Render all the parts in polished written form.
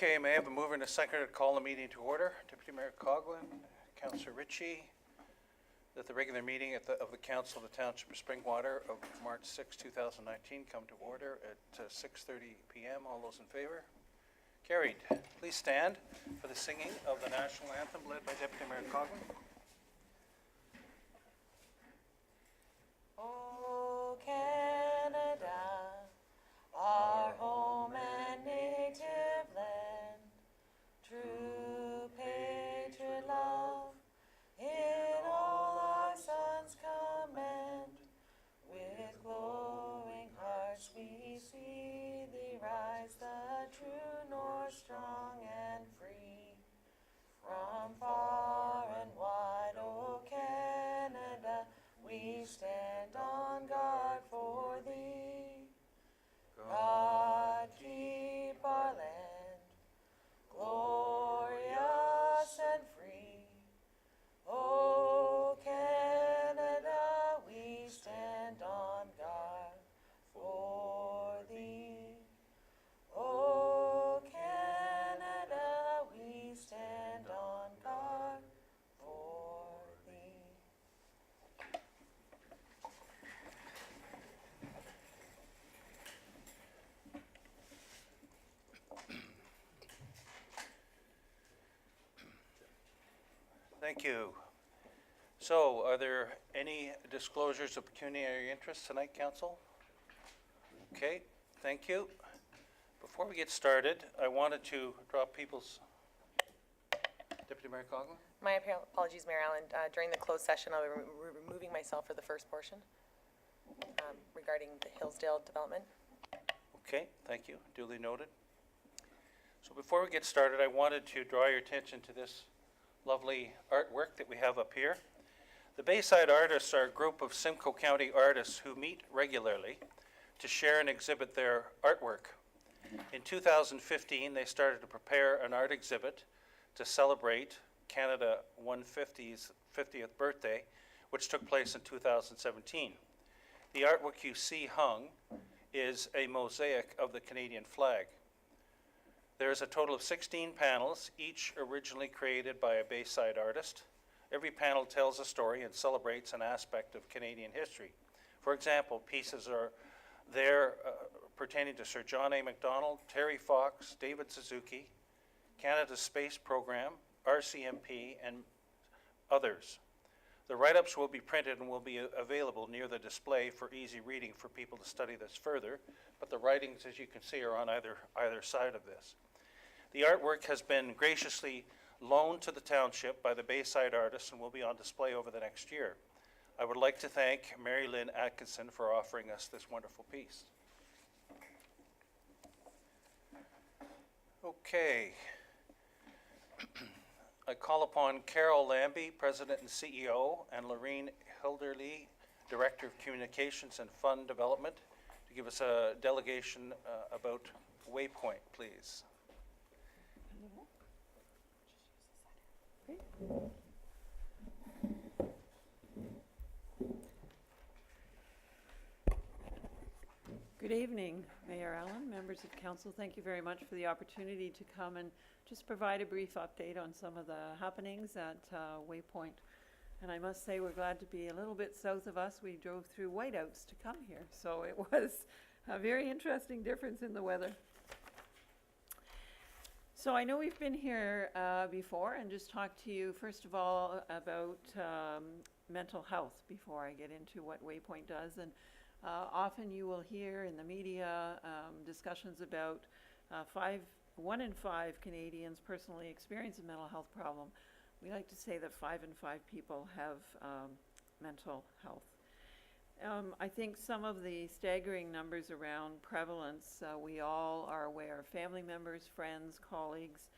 Okay, may I have a mover and a seconder to call the meeting to order? Deputy Mayor Coughlin, Councillor Ritchie, that the regular meeting of the Council of the Township of Springwater of March 6, 2019 come to order at 6:30 p.m. All those in favor? Carried. Please stand for the singing of the national anthem led by Deputy Mayor Coughlin. O Canada, our home and native land, true patriot love, in all our sons command. With glowing hearts we see thee rise, the true north, strong and free. From far and wide, O Canada, we stand on guard for thee. God keep our land glorious and free. O Canada, we stand on guard for thee. O Canada, we stand on guard for thee. Thank you. So, are there any disclosures of pecuniary interest tonight, Council? Okay, thank you. Before we get started, I wanted to draw people's... Deputy Mayor Coughlin? My apologies, Mayor Allen. During the closed session, I'll be removing myself for the first portion regarding the Hillsdale development. Okay, thank you. Duly noted. So before we get started, I wanted to draw your attention to this lovely artwork that we have up here. The Bayside Artists are a group of Simcoe County artists who meet regularly to share and exhibit their artwork. In 2015, they started to prepare an art exhibit to celebrate Canada 150's 50th birthday, which took place in 2017. The artwork you see hung is a mosaic of the Canadian flag. There is a total of 16 panels, each originally created by a Bayside artist. Every panel tells a story and celebrates an aspect of Canadian history. For example, pieces are there pertaining to Sir John A. Macdonald, Terry Fox, David Suzuki, Canada's space program, RCMP, and others. The write-ups will be printed and will be available near the display for easy reading for people to study this further, but the writings, as you can see, are on either side of this. The artwork has been graciously loaned to the township by the Bayside artists and will be on display over the next year. I would like to thank Mary Lynn Atkinson for offering us this wonderful piece. Okay. I call upon Carol Lambie, President and CEO, and Lorene Hilderly, Director of Communications and Fund Development, to give us a delegation about Waypoint, please. Good evening, Mayor Allen, members of council. Thank you very much for the opportunity to come and just provide a brief update on some of the happenings at Waypoint. And I must say we're glad to be a little bit south of us. We drove through whiteouts to come here, so it was a very interesting difference in the weather. So I know we've been here before and just talked to you first of all about mental health before I get into what Waypoint does. And often you will hear in the media discussions about 1 in 5 Canadians personally experience a mental health problem. We like to say that 5 in 5 people have mental health. I think some of the staggering numbers around prevalence, we all are aware of family members, friends, colleagues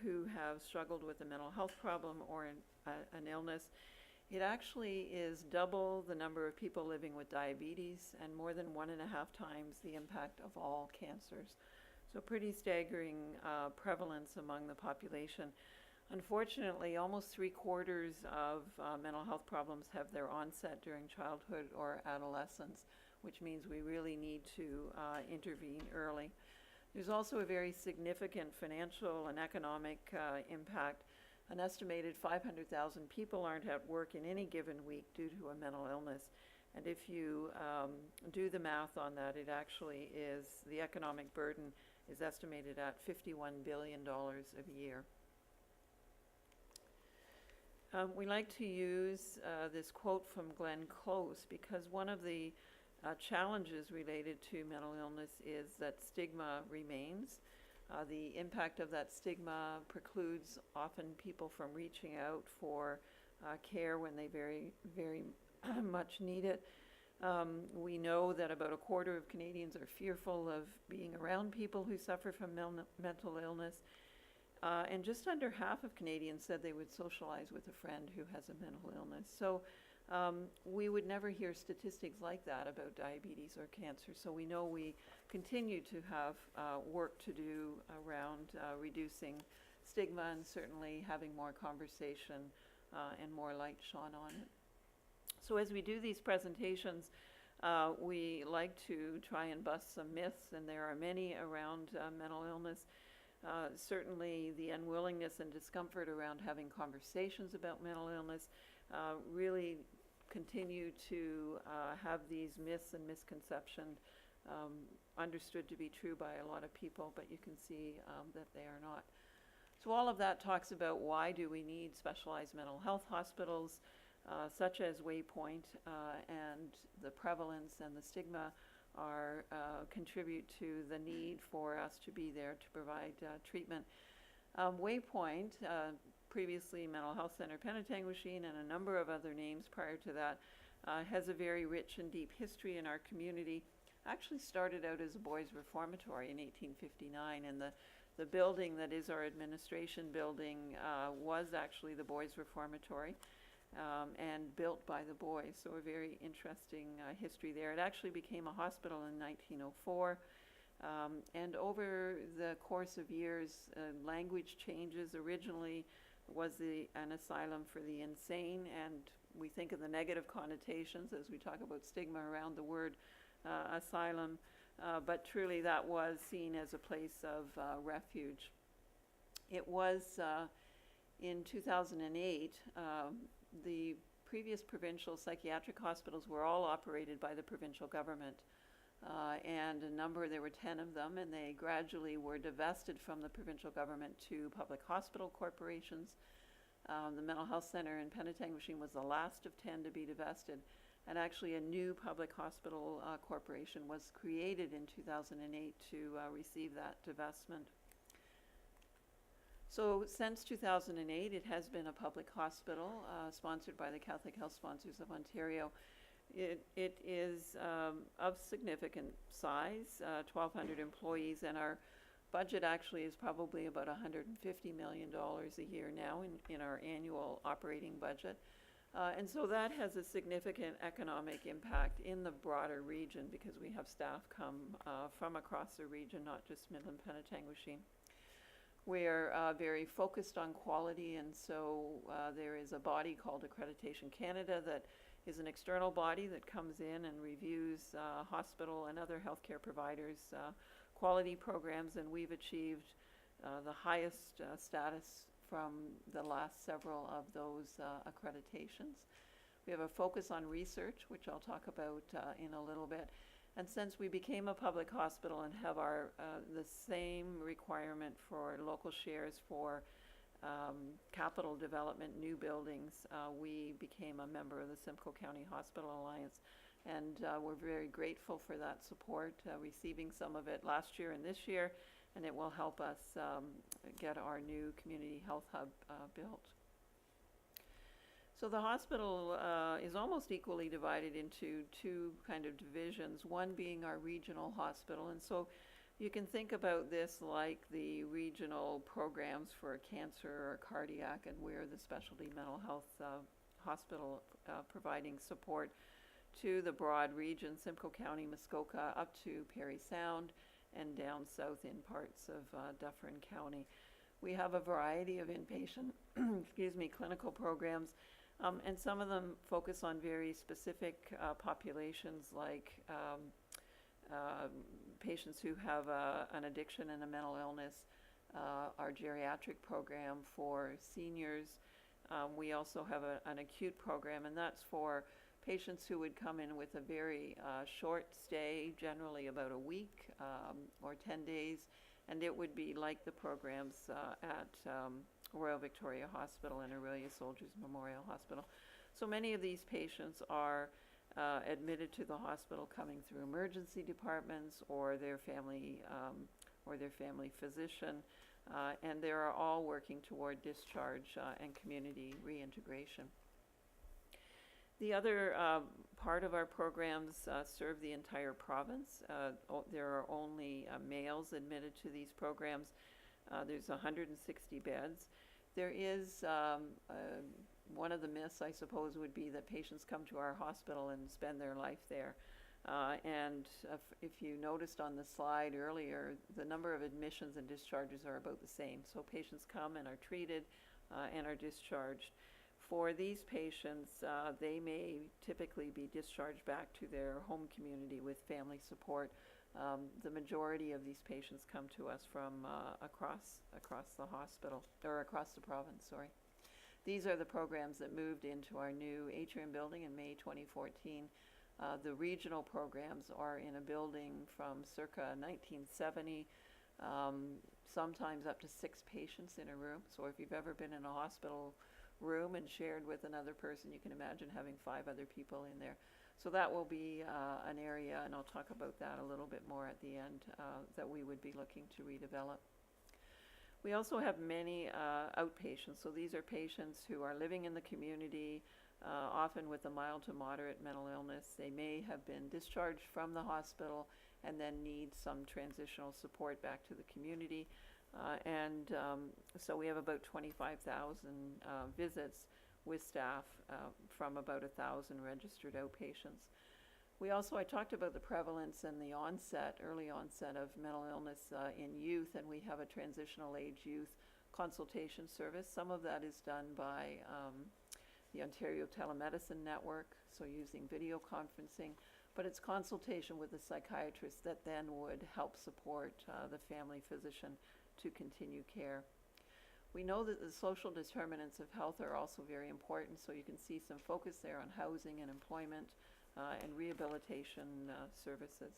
who have struggled with a mental health problem or an illness. It actually is double the number of people living with diabetes and more than 1.5 times the impact of all cancers. So pretty staggering prevalence among the population. Unfortunately, almost 3/4 of mental health problems have their onset during childhood or adolescence, which means we really need to intervene early. There's also a very significant financial and economic impact. An estimated 500,000 people aren't at work in any given week due to a mental illness. And if you do the math on that, it actually is, the economic burden is estimated at $51 billion a year. We like to use this quote from Glenn Close because one of the challenges related to mental illness is that stigma remains. The impact of that stigma precludes often people from reaching out for care when they very, very much need it. We know that about a quarter of Canadians are fearful of being around people who suffer from mental illness. And just under half of Canadians said they would socialize with a friend who has a mental illness. So we would never hear statistics like that about diabetes or cancer. So we know we continue to have work to do around reducing stigma and certainly having more conversation and more light shone on it. So as we do these presentations, we like to try and bust some myths, and there are many around mental illness. Certainly the unwillingness and discomfort around having conversations about mental illness really continue to have these myths and misconceptions understood to be true by a lot of people, but you can see that they are not. So all of that talks about why do we need specialized mental health hospitals such as Waypoint, and the prevalence and the stigma are contribute to the need for us to be there to provide treatment. Waypoint, previously Mental Health Center Penetanguishene and a number of other names prior to that, has a very rich and deep history in our community. Actually started out as a boys' reformatory in 1859, and the building that is our administration building was actually the boys' reformatory. And built by the boys, so a very interesting history there. It actually became a hospital in 1904, and over the course of years, language changes. Originally was an asylum for the insane, and we think of the negative connotations as we talk about stigma around the word asylum, but truly that was seen as a place of refuge. It was in 2008, the previous provincial psychiatric hospitals were all operated by the provincial government, and there were 10 of them, and they gradually were divested from the provincial government to public hospital corporations. The Mental Health Center in Penetanguishene was the last of 10 to be divested, and actually a new public hospital corporation was created in 2008 to receive that divestment. So since 2008, it has been a public hospital sponsored by the Catholic Health Sponsors of Ontario. It is of significant size, 1,200 employees, and our budget actually is probably about $150 million a year now in our annual operating budget. And so that has a significant economic impact in the broader region because we have staff come from across the region, not just Midland Penetanguishene. We're very focused on quality, and so there is a body called Accreditation Canada that is an external body that comes in and reviews hospital and other healthcare providers' quality programs, and we've achieved the highest status from the last several of those accreditations. We have a focus on research, which I'll talk about in a little bit. And since we became a public hospital and have the same requirement for local shares for capital development, new buildings, we became a member of the Simcoe County Hospital Alliance. And we're very grateful for that support, receiving some of it last year and this year, and it will help us get our new community health hub built. So the hospital is almost equally divided into two kind of divisions, one being our regional hospital. And so you can think about this like the regional programs for cancer or cardiac, and we're the specialty mental health hospital providing support to the broad region, Simcoe County, Muskoka, up to Parry Sound, and down south in parts of Dufferin County. We have a variety of inpatient clinical programs. And some of them focus on very specific populations like patients who have an addiction and a mental illness, our geriatric program for seniors. We also have an acute program, and that's for patients who would come in with a very short stay, generally about a week or 10 days, and it would be like the programs at Royal Victoria Hospital and Aurelia Soldiers Memorial Hospital. So many of these patients are admitted to the hospital coming through emergency departments or their family physician, and they are all working toward discharge and community reintegration. The other part of our programs serve the entire province. There are only males admitted to these programs. There's 160 beds. There is one of the myths, I suppose, would be that patients come to our hospital and spend their life there. And if you noticed on the slide earlier, the number of admissions and discharges are about the same. So patients come and are treated and are discharged. For these patients, they may typically be discharged back to their home community with family support. The majority of these patients come to us from across the hospital, or across the province, sorry. These are the programs that moved into our new atrium building in May 2014. The regional programs are in a building from circa 1970, sometimes up to 6 patients in a room. So if you've ever been in a hospital room and shared with another person, you can imagine having 5 other people in there. So that will be an area, and I'll talk about that a little bit more at the end, that we would be looking to redevelop. We also have many outpatients. So these are patients who are living in the community, often with a mild to moderate mental illness. They may have been discharged from the hospital and then need some transitional support back to the community. So we have about 25,000 visits with staff from about 1,000 registered outpatients. We also, I talked about the prevalence and the early onset of mental illness in youth, and we have a transitional age youth consultation service. Some of that is done by the Ontario Telemedicine Network, so using video conferencing, but it's consultation with a psychiatrist that then would help support the family physician to continue care. We know that the social determinants of health are also very important, so you can see some focus there on housing and employment and rehabilitation services.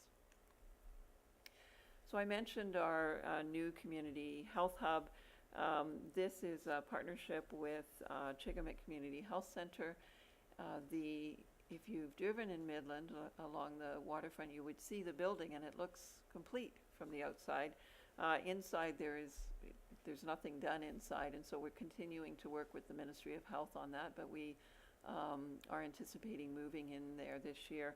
So I mentioned our new community health hub. This is a partnership with Chigamik Community Health Center. If you've driven in Midland along the waterfront, you would see the building, and it looks complete from the outside. Inside there's nothing done inside, and so we're continuing to work with the Ministry of Health on that, but we are anticipating moving in there this year.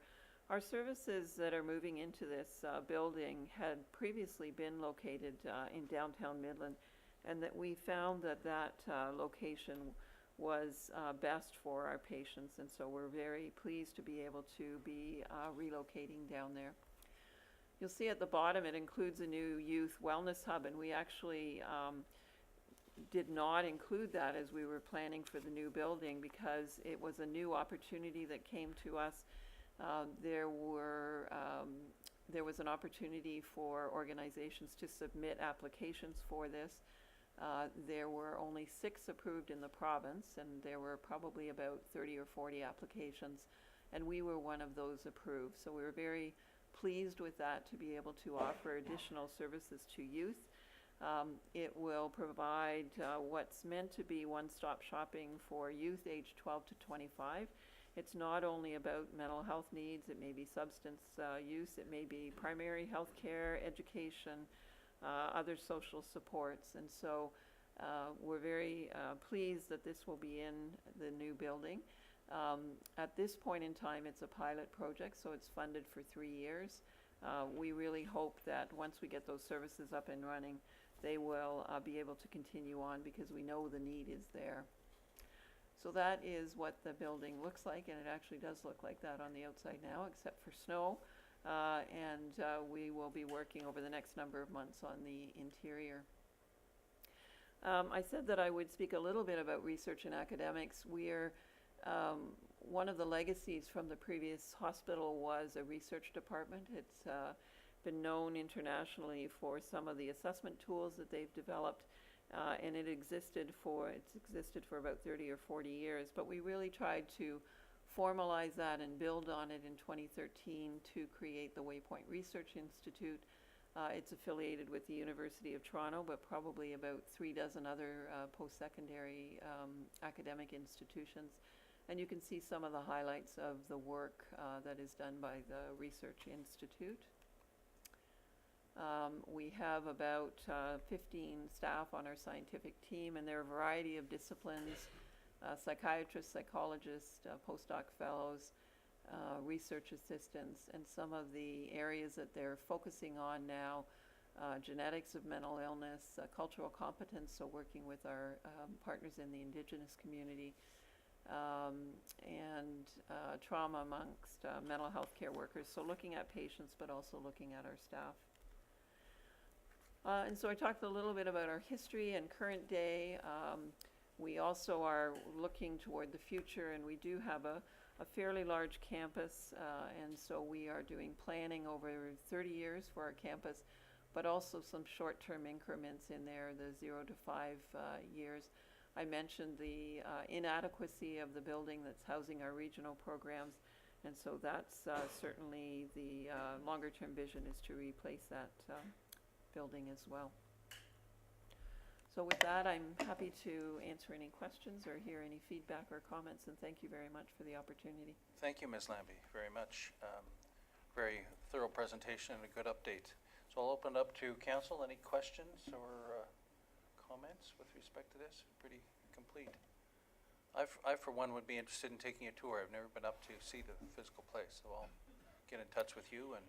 Our services that are moving into this building had previously been located in downtown Midland, and that we found that location was best for our patients, and so we're very pleased to be able to be relocating down there. You'll see at the bottom it includes a new youth wellness hub, and we actually did not include that as we were planning for the new building because it was a new opportunity that came to us. There was an opportunity for organizations to submit applications for this. There were only 6 approved in the province, and there were probably about 30 or 40 applications, and we were one of those approved. So we were very pleased with that, to be able to offer additional services to youth. It will provide what's meant to be one-stop shopping for youth aged 12 to 25. It's not only about mental health needs, it may be substance use, it may be primary health care, education, other social supports. And so we're very pleased that this will be in the new building. At this point in time, it's a pilot project, so it's funded for 3 years. We really hope that once we get those services up and running, they will be able to continue on, because we know the need is there. So that is what the building looks like, and it actually does look like that on the outside now, except for snow. We will be working over the next number of months on the interior. I said that I would speak a little bit about research and academics. We're One of the legacies from the previous hospital was a research department. It's been known internationally for some of the assessment tools that they've developed, and it's existed for about 30 or 40 years. But we really tried to formalize that and build on it in 2013 to create the Waypoint Research Institute. It's affiliated with the University of Toronto, but probably about 3 dozen other post-secondary academic institutions. And you can see some of the highlights of the work that is done by the Research Institute. We have about 15 staff on our scientific team, and there are a variety of disciplines, psychiatrists, psychologists, postdoc fellows, research assistants, and some of the areas that they're focusing on now, genetics of mental illness, cultural competence, so working with our partners in the Indigenous community, and trauma amongst mental health care workers, so looking at patients but also looking at our staff. And so I talked a little bit about our history and current day. We also are looking toward the future, and we do have a fairly large campus, and so we are doing planning over 30 years for our campus, but also some short-term increments in there, the 0 to 5 years. I mentioned the inadequacy of the building that's housing our regional programs, and so that's certainly the longer-term vision is to replace that building as well. So with that, I'm happy to answer any questions or hear any feedback or comments, and thank you very much for the opportunity. Thank you, Ms. Lambie, very much. Very thorough presentation and a good update. So I'll open it up to council. Any questions or comments with respect to this? Pretty complete. I, for one, would be interested in taking a tour. I've never been up to see the physical place, so I'll get in touch with you and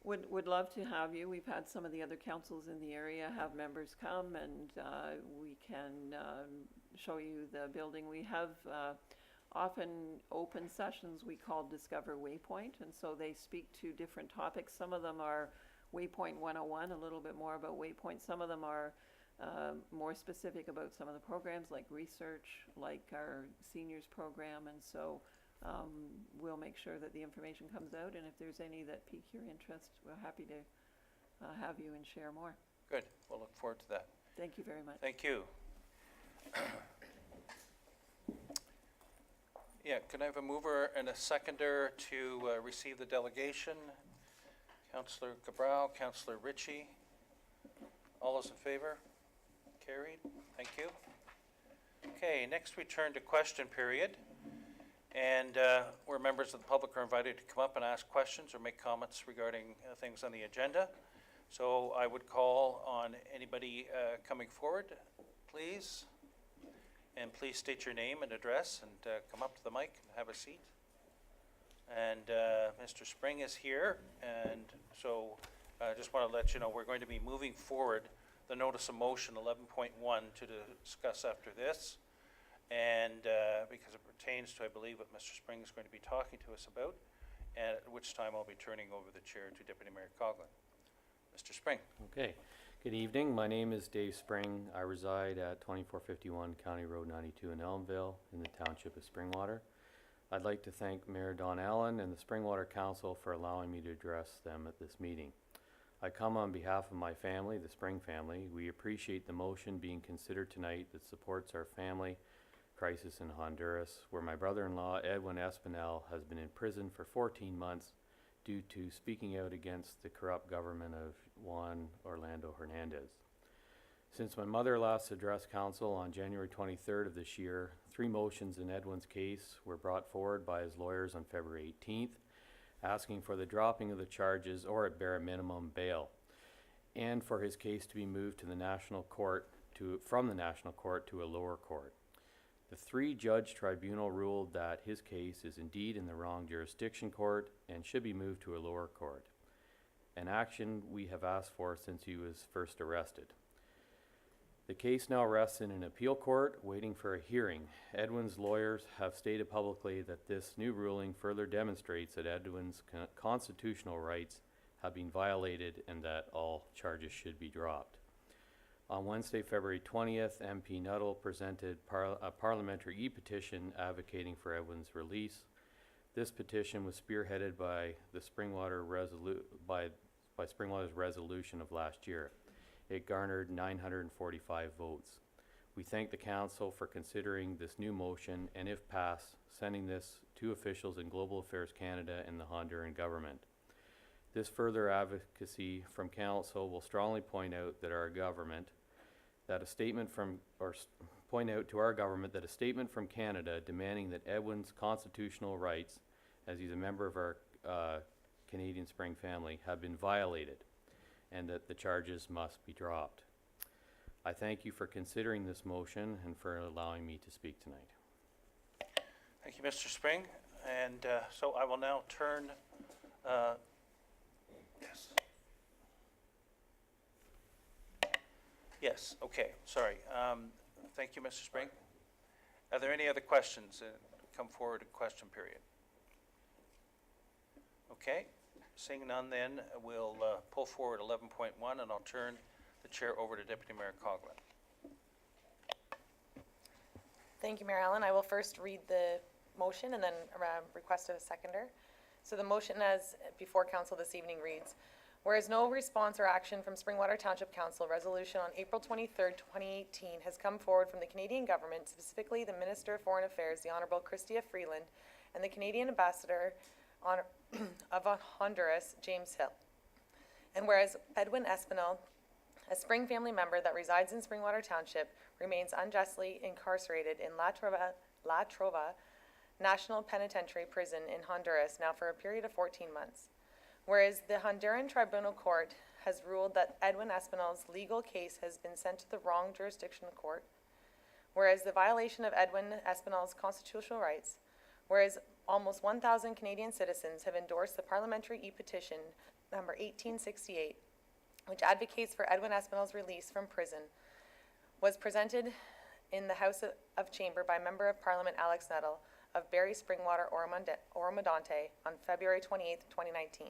Would love to have you. We've had some of the other councils in the area have members come, and we can show you the building. We have often open sessions we call Discover Waypoint, and so they speak to different topics. Some of them are Waypoint 101, a little bit more about Waypoint. Some of them are more specific about some of the programs, like research, like our seniors program, and so we'll make sure that the information comes out, and if there's any that pique your interest, we're happy to have you and share more. good. We'll look forward to that. Thank you very much. Thank you. Yeah, can I have a mover and a seconder to receive the delegation? Councillor Cabral, Councillor Ritchie. All those in favor? Carried. Thank you. Okay, next we turn to question period. And where members of the public are invited to come up and ask questions or make comments regarding things on the agenda. So I would call on anybody coming forward, please. And please state your name and address and come up to the mic and have a seat. And Mr. Spring is here, and so I just want to let you know we're going to be moving forward the notice of motion 11.1 to discuss after this. And because it pertains to, I believe, what Mr. Spring is going to be talking to us about, and at which time I'll be turning over the chair to Deputy Mayor Coughlin. Mr. Spring. Okay, good evening. My name is Dave Spring. I reside at 2451 County Road 92 in Elmville in the Township of Springwater. I'd like to thank Mayor Don Allen and the Springwater Council for allowing me to address them at this meeting. I come on behalf of my family, the Spring family. We appreciate the motion being considered tonight that supports our family crisis in Honduras, where my brother-in-law, Edwin Espinel, has been in prison for 14 months due to speaking out against the corrupt government of Juan Orlando Hernandez. Since my mother last addressed council on January 23rd of this year, 3 motions in Edwin's case were brought forward by his lawyers on February 18th, asking for the dropping of the charges or at bare minimum bail, and for his case to be moved to the national court from the national court to a lower court. The 3-judge tribunal ruled that his case is indeed in the wrong jurisdiction court and should be moved to a lower court, an action we have asked for since he was first arrested. The case now rests in an appeal court waiting for a hearing. Edwin's lawyers have stated publicly that this new ruling further demonstrates that Edwin's constitutional rights have been violated and that all charges should be dropped. On Wednesday, February 20th, MP Nuttall presented a parliamentary e-petition advocating for Edwin's release. This petition was spearheaded by the Springwater's resolution of last year. It garnered 945 votes. We thank the council for considering this new motion and, if passed, sending this to officials in Global Affairs Canada and the Honduran government. This further advocacy from council will strongly point out that our government, point out to our government that a statement from Canada demanding that Edwin's constitutional rights, as he's a member of our Canadian Spring family, have been violated, and that the charges must be dropped. I thank you for considering this motion and for allowing me to speak tonight. Thank you, Mr. Spring. And so I will now turn, yes. Yes, okay, sorry. Thank you, Mr. Spring. Are there any other questions? Come forward in question period. Okay, seeing none then, we'll pull forward 11.1 and I'll turn the chair over to Deputy Mayor Coughlin. Thank you, Mayor Allen. I will first read the motion and then request a seconder. So the motion as before council this evening reads, whereas no response or action from Springwater Township Council resolution on April 23rd, 2018 has come forward from the Canadian government, specifically the Minister of Foreign Affairs, the Honourable Chrystia Freeland, and the Canadian Ambassador of Honduras, James Hill. And whereas Edwin Espinal, a Spring family member that resides in Springwater Township, remains unjustly incarcerated in La Trova National Penitentiary Prison in Honduras now for a period of 14 months. Whereas the Honduran Tribunal Court has ruled that Edwin Espinal's legal case has been sent to the wrong jurisdiction court. Whereas the violation of Edwin Espinal's constitutional rights. Whereas almost 1,000 Canadian citizens have endorsed the parliamentary e-petition number 1868, which advocates for Edwin Espinal's release from prison, was presented in the House of Chamber by Member of Parliament Alex Nuttall of Barrie Springwater Oromodonte on February 28, 2019.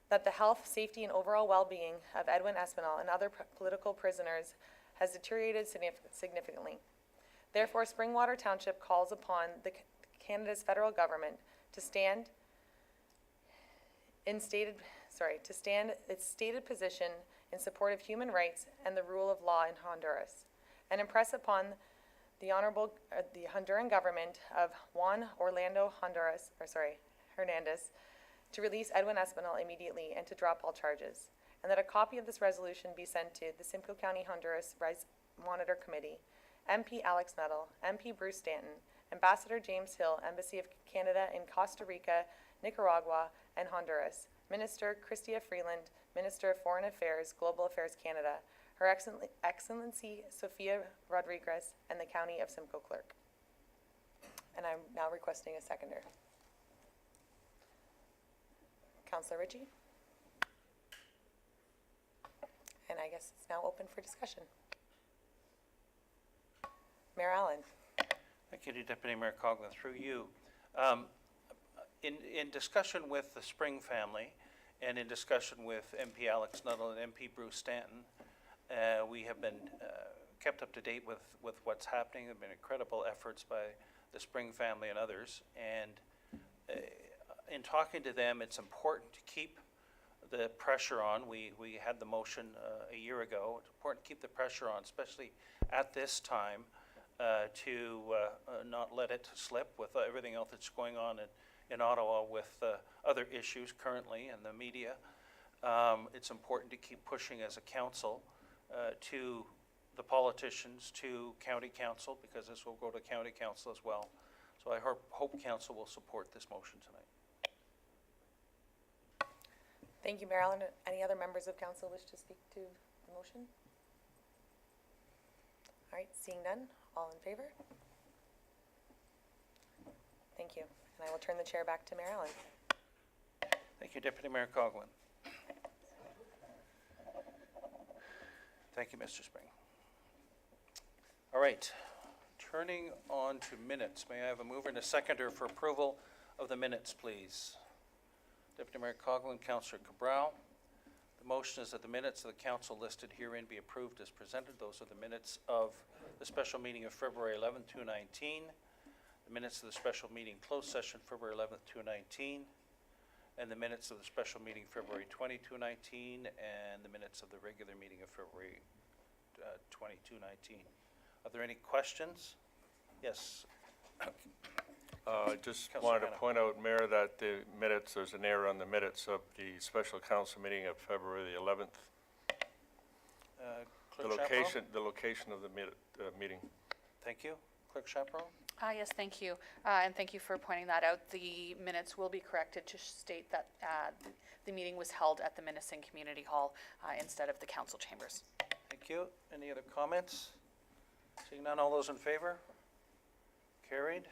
That the health, safety, and overall well-being of Edwin Espinal and other political prisoners has deteriorated significantly. Therefore, Springwater Township calls upon Canada's federal government to stand its stated position in support of human rights and the rule of law in Honduras, and impress upon the Honduran government of Juan Orlando Hernandez to release Edwin Espinal immediately and to drop all charges, and that a copy of this resolution be sent to the Simcoe County Honduras Monitor Committee, MP Alex Nuttall, MP Bruce Stanton, Ambassador James Hill, Embassy of Canada in Costa Rica, Nicaragua, and Honduras, Minister Chrystia Freeland, Minister of Foreign Affairs, Global Affairs Canada, Her Excellency Sofia Rodriguez, and the County of Simcoe Clerk. And I'm now requesting a seconder. Councillor Ritchie. And I guess it's now open for discussion. Mayor Allen. Thank you to Deputy Mayor Coughlin. Through you. In discussion with the Spring family and in discussion with MP Alex Nuttall and MP Bruce Stanton, we have been kept up to date with what's happening. There have been incredible efforts by the Spring family and others. And in talking to them, it's important to keep the pressure on. We had the motion a year ago. It's important to keep the pressure on, especially at this time, to not let it slip with everything else that's going on in Ottawa with other issues currently in the media. It's important to keep pushing as a council to the politicians, to county council, because this will go to county council as well. So I hope council will support this motion tonight. Thank you, Mayor Allen. Any other members of council wish to speak to the motion? All right, seeing none, all in favor? Thank you. And I will turn the chair back to Mayor Allen. Thank you, Deputy Mayor Coughlin. Thank you, Mr. Spring. All right, turning on to minutes. May I have a mover and a seconder for approval of the minutes, please? Deputy Mayor Coughlin, Councillor Cabral, The motion is that the minutes of the council listed herein be approved as presented. Those are the minutes of the special meeting of February 11th, 2019, the minutes of the special meeting closed session February 11th, 2019, and the minutes of the special meeting February 20, 2019, and the minutes of the regular meeting of February 20, 2019. Are there any questions? Yes. Just Councillor wanted to Hannah. point out, Mayor, that the minutes, there's an error on the minutes of the special council meeting of February the 11th. Clerk Chaparro? The location of the meeting. Thank you. Clerk Chaparro? Yes, thank you. And thank you for pointing that out. The minutes will be corrected to state that the meeting was held at the Minnesing Community Hall instead of the council chambers. Thank you. Any other comments? Seeing none, all those in favor? Carried.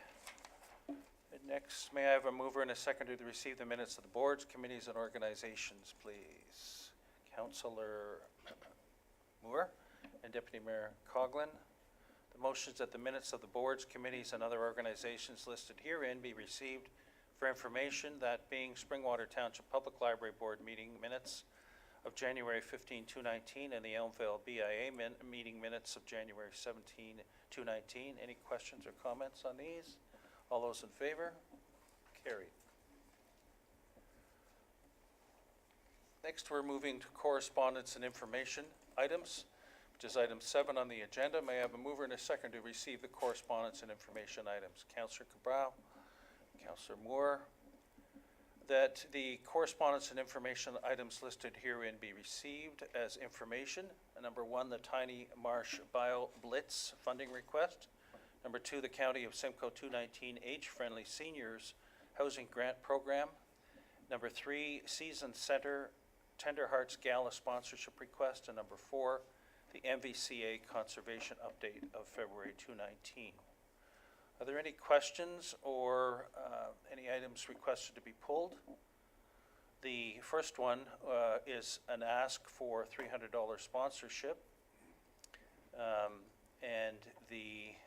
And next, may I have a mover and a seconder to receive the minutes of the boards, committees, and organizations, please? Councillor Moore and Deputy Mayor Coughlin. The motion is that the minutes of the boards, committees, and other organizations listed herein be received for information, that being Springwater Township Public Library Board meeting minutes of January 15, 2019, and the Elmvale BIA meeting minutes of January 17, 2019. Any questions or comments on these? All those in favor? Carried. Next, we're moving to correspondence and information items, which is item 7 on the agenda. May I have a mover and a second to receive the correspondence and information items? Councillor Cabral, Councillor Moore. That the correspondence and information items listed herein be received as information. Number 1, the Tiny Marsh Bio Blitz funding request. Number 2, the County of Simcoe 219 Age-Friendly Seniors Housing Grant Program. Number 3, Season Center Tender Hearts Gala sponsorship request. And number 4, the MVCA Conservation Update of February 2019. Are there any questions or any items requested to be pulled? The first one is an ask for $300 sponsorship. And the,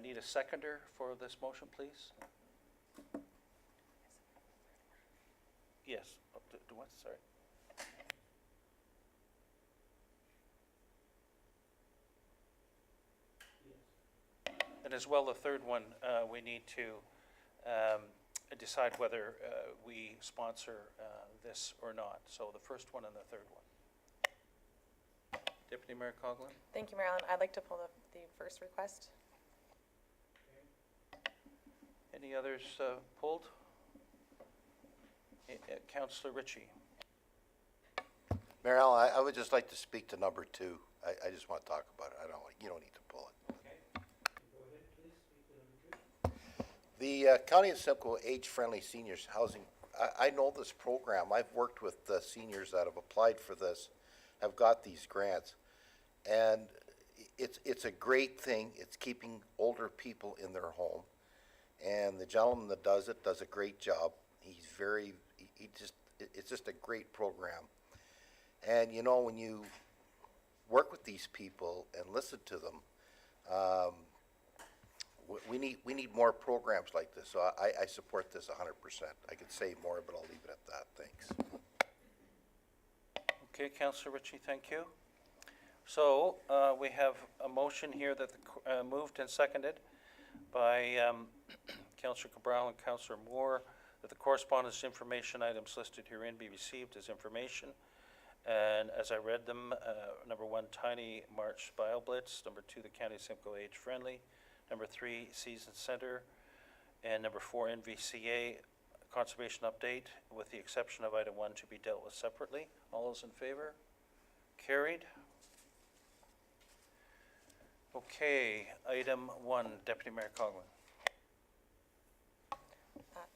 need a seconder for this motion, please? Yes, oh, do what, sorry? And as well, the third one, we need to decide whether we sponsor this or not. So the first one and the third one. Deputy Mayor Coughlin? Thank you, Marilyn. I'd like to pull the first request. Any others pulled? Councillor Ritchie? Mayor Allen, I would just like to speak to number 2. I just want to talk about it. You don't need to pull it. The County of Simcoe Age-Friendly Seniors Housing, I know this program. I've worked with the seniors that have applied for this, have got these grants. And it's a great thing. It's keeping older people in their home. And the gentleman that does it does a great job. It's just a great program. And you know, when you work with these people and listen to them, we need more programs like this. So I support this 100%. I could say more, but I'll leave it at that. Thanks. Okay, Councillor Ritchie, thank you. So we have a motion here that moved and seconded by Councillor Cabral and Councillor Moore, that the correspondence information items listed herein be received as information. And as I read them, number 1, Tiny March Bio Blitz. Number 2, the County of Simcoe Age Friendly. Number 3, Season Center. And number 4, NVCA Conservation Update, with the exception of item 1 to be dealt with separately. All those in favor? Carried. Okay, item 1, Deputy Mayor Coughlin.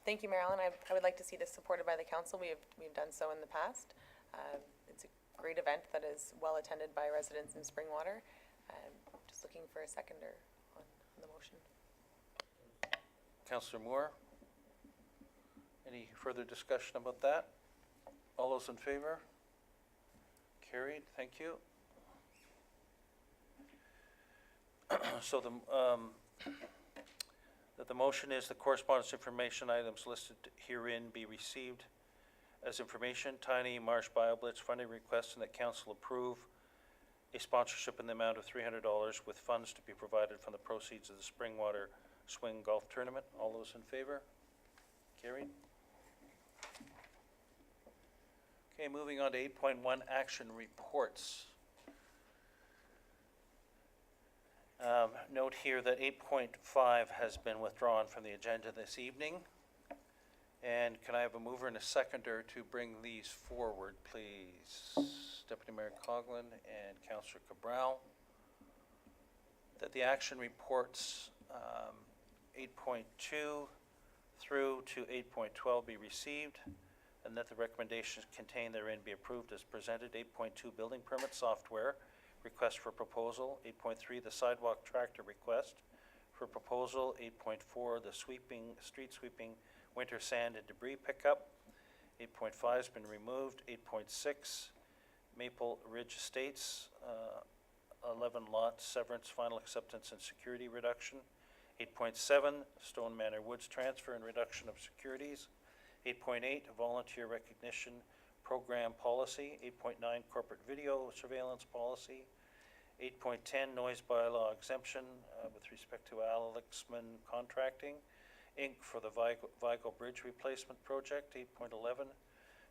Thank you, Marilyn. I would like to see this supported by the council. We've done so in the past. It's a great event that is well attended by residents in Springwater. Just looking for a seconder on the motion. Councillor Moore? Any further discussion about that? All those in favor? Carried, thank you. So the motion is the correspondence information items listed herein be received As information, Tiny Marsh BioBlitz funding request and that council approve a sponsorship in the amount of $300 with funds to be provided from the proceeds of the Springwater Swing Golf Tournament. All those in favor? Carried. Okay, moving on to 8.1, action reports. Note here that 8.5 has been withdrawn from the agenda this evening. And can I have a mover and a seconder to bring these forward, please? Deputy Mayor Coughlin and Councillor Cabral. That the action reports 8.2 through to 8.12 be received, and that the recommendations contained therein be approved as presented. 8.2, building permit software, request for proposal. 8.3, the sidewalk tractor request for proposal. 8.4, the street sweeping, winter sand and debris pickup. 8.5 has been removed. 8.6, Maple Ridge Estates, 11 lot severance, final acceptance and security reduction. 8.7, Stone Manor Woods transfer and reduction of securities. 8.8, volunteer recognition program policy. 8.9, corporate video surveillance policy. 8.10, noise bylaw exemption with respect to Alexman Contracting, Inc. for the Vigo Bridge Replacement Project. 8.11,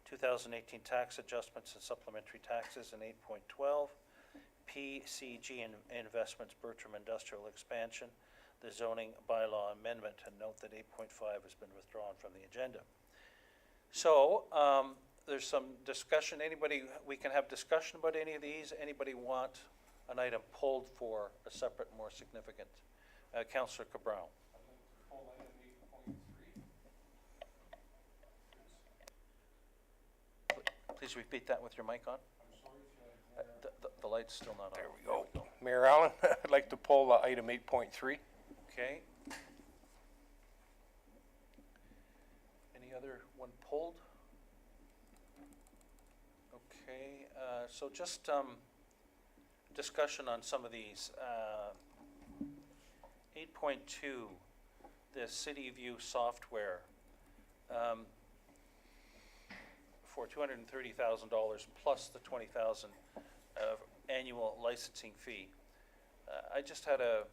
2018 tax adjustments and supplementary taxes. And 8.12, PCG Investments Bertram Industrial Expansion, the zoning bylaw amendment. And note that 8.5 has been withdrawn from the agenda. So there's some discussion. Anybody, we can have discussion about any of these. Anybody want an item pulled for a separate, more significant? Councillor Cabral. Please repeat that with your mic on. The light's still not on. There we go. Mayor Allen, I'd like to pull item 8.3. Okay. Any other one pulled? Okay, so just discussion on some of these. 8.2, the City View software, for $230,000 plus the $20,000 annual licensing fee. I just had a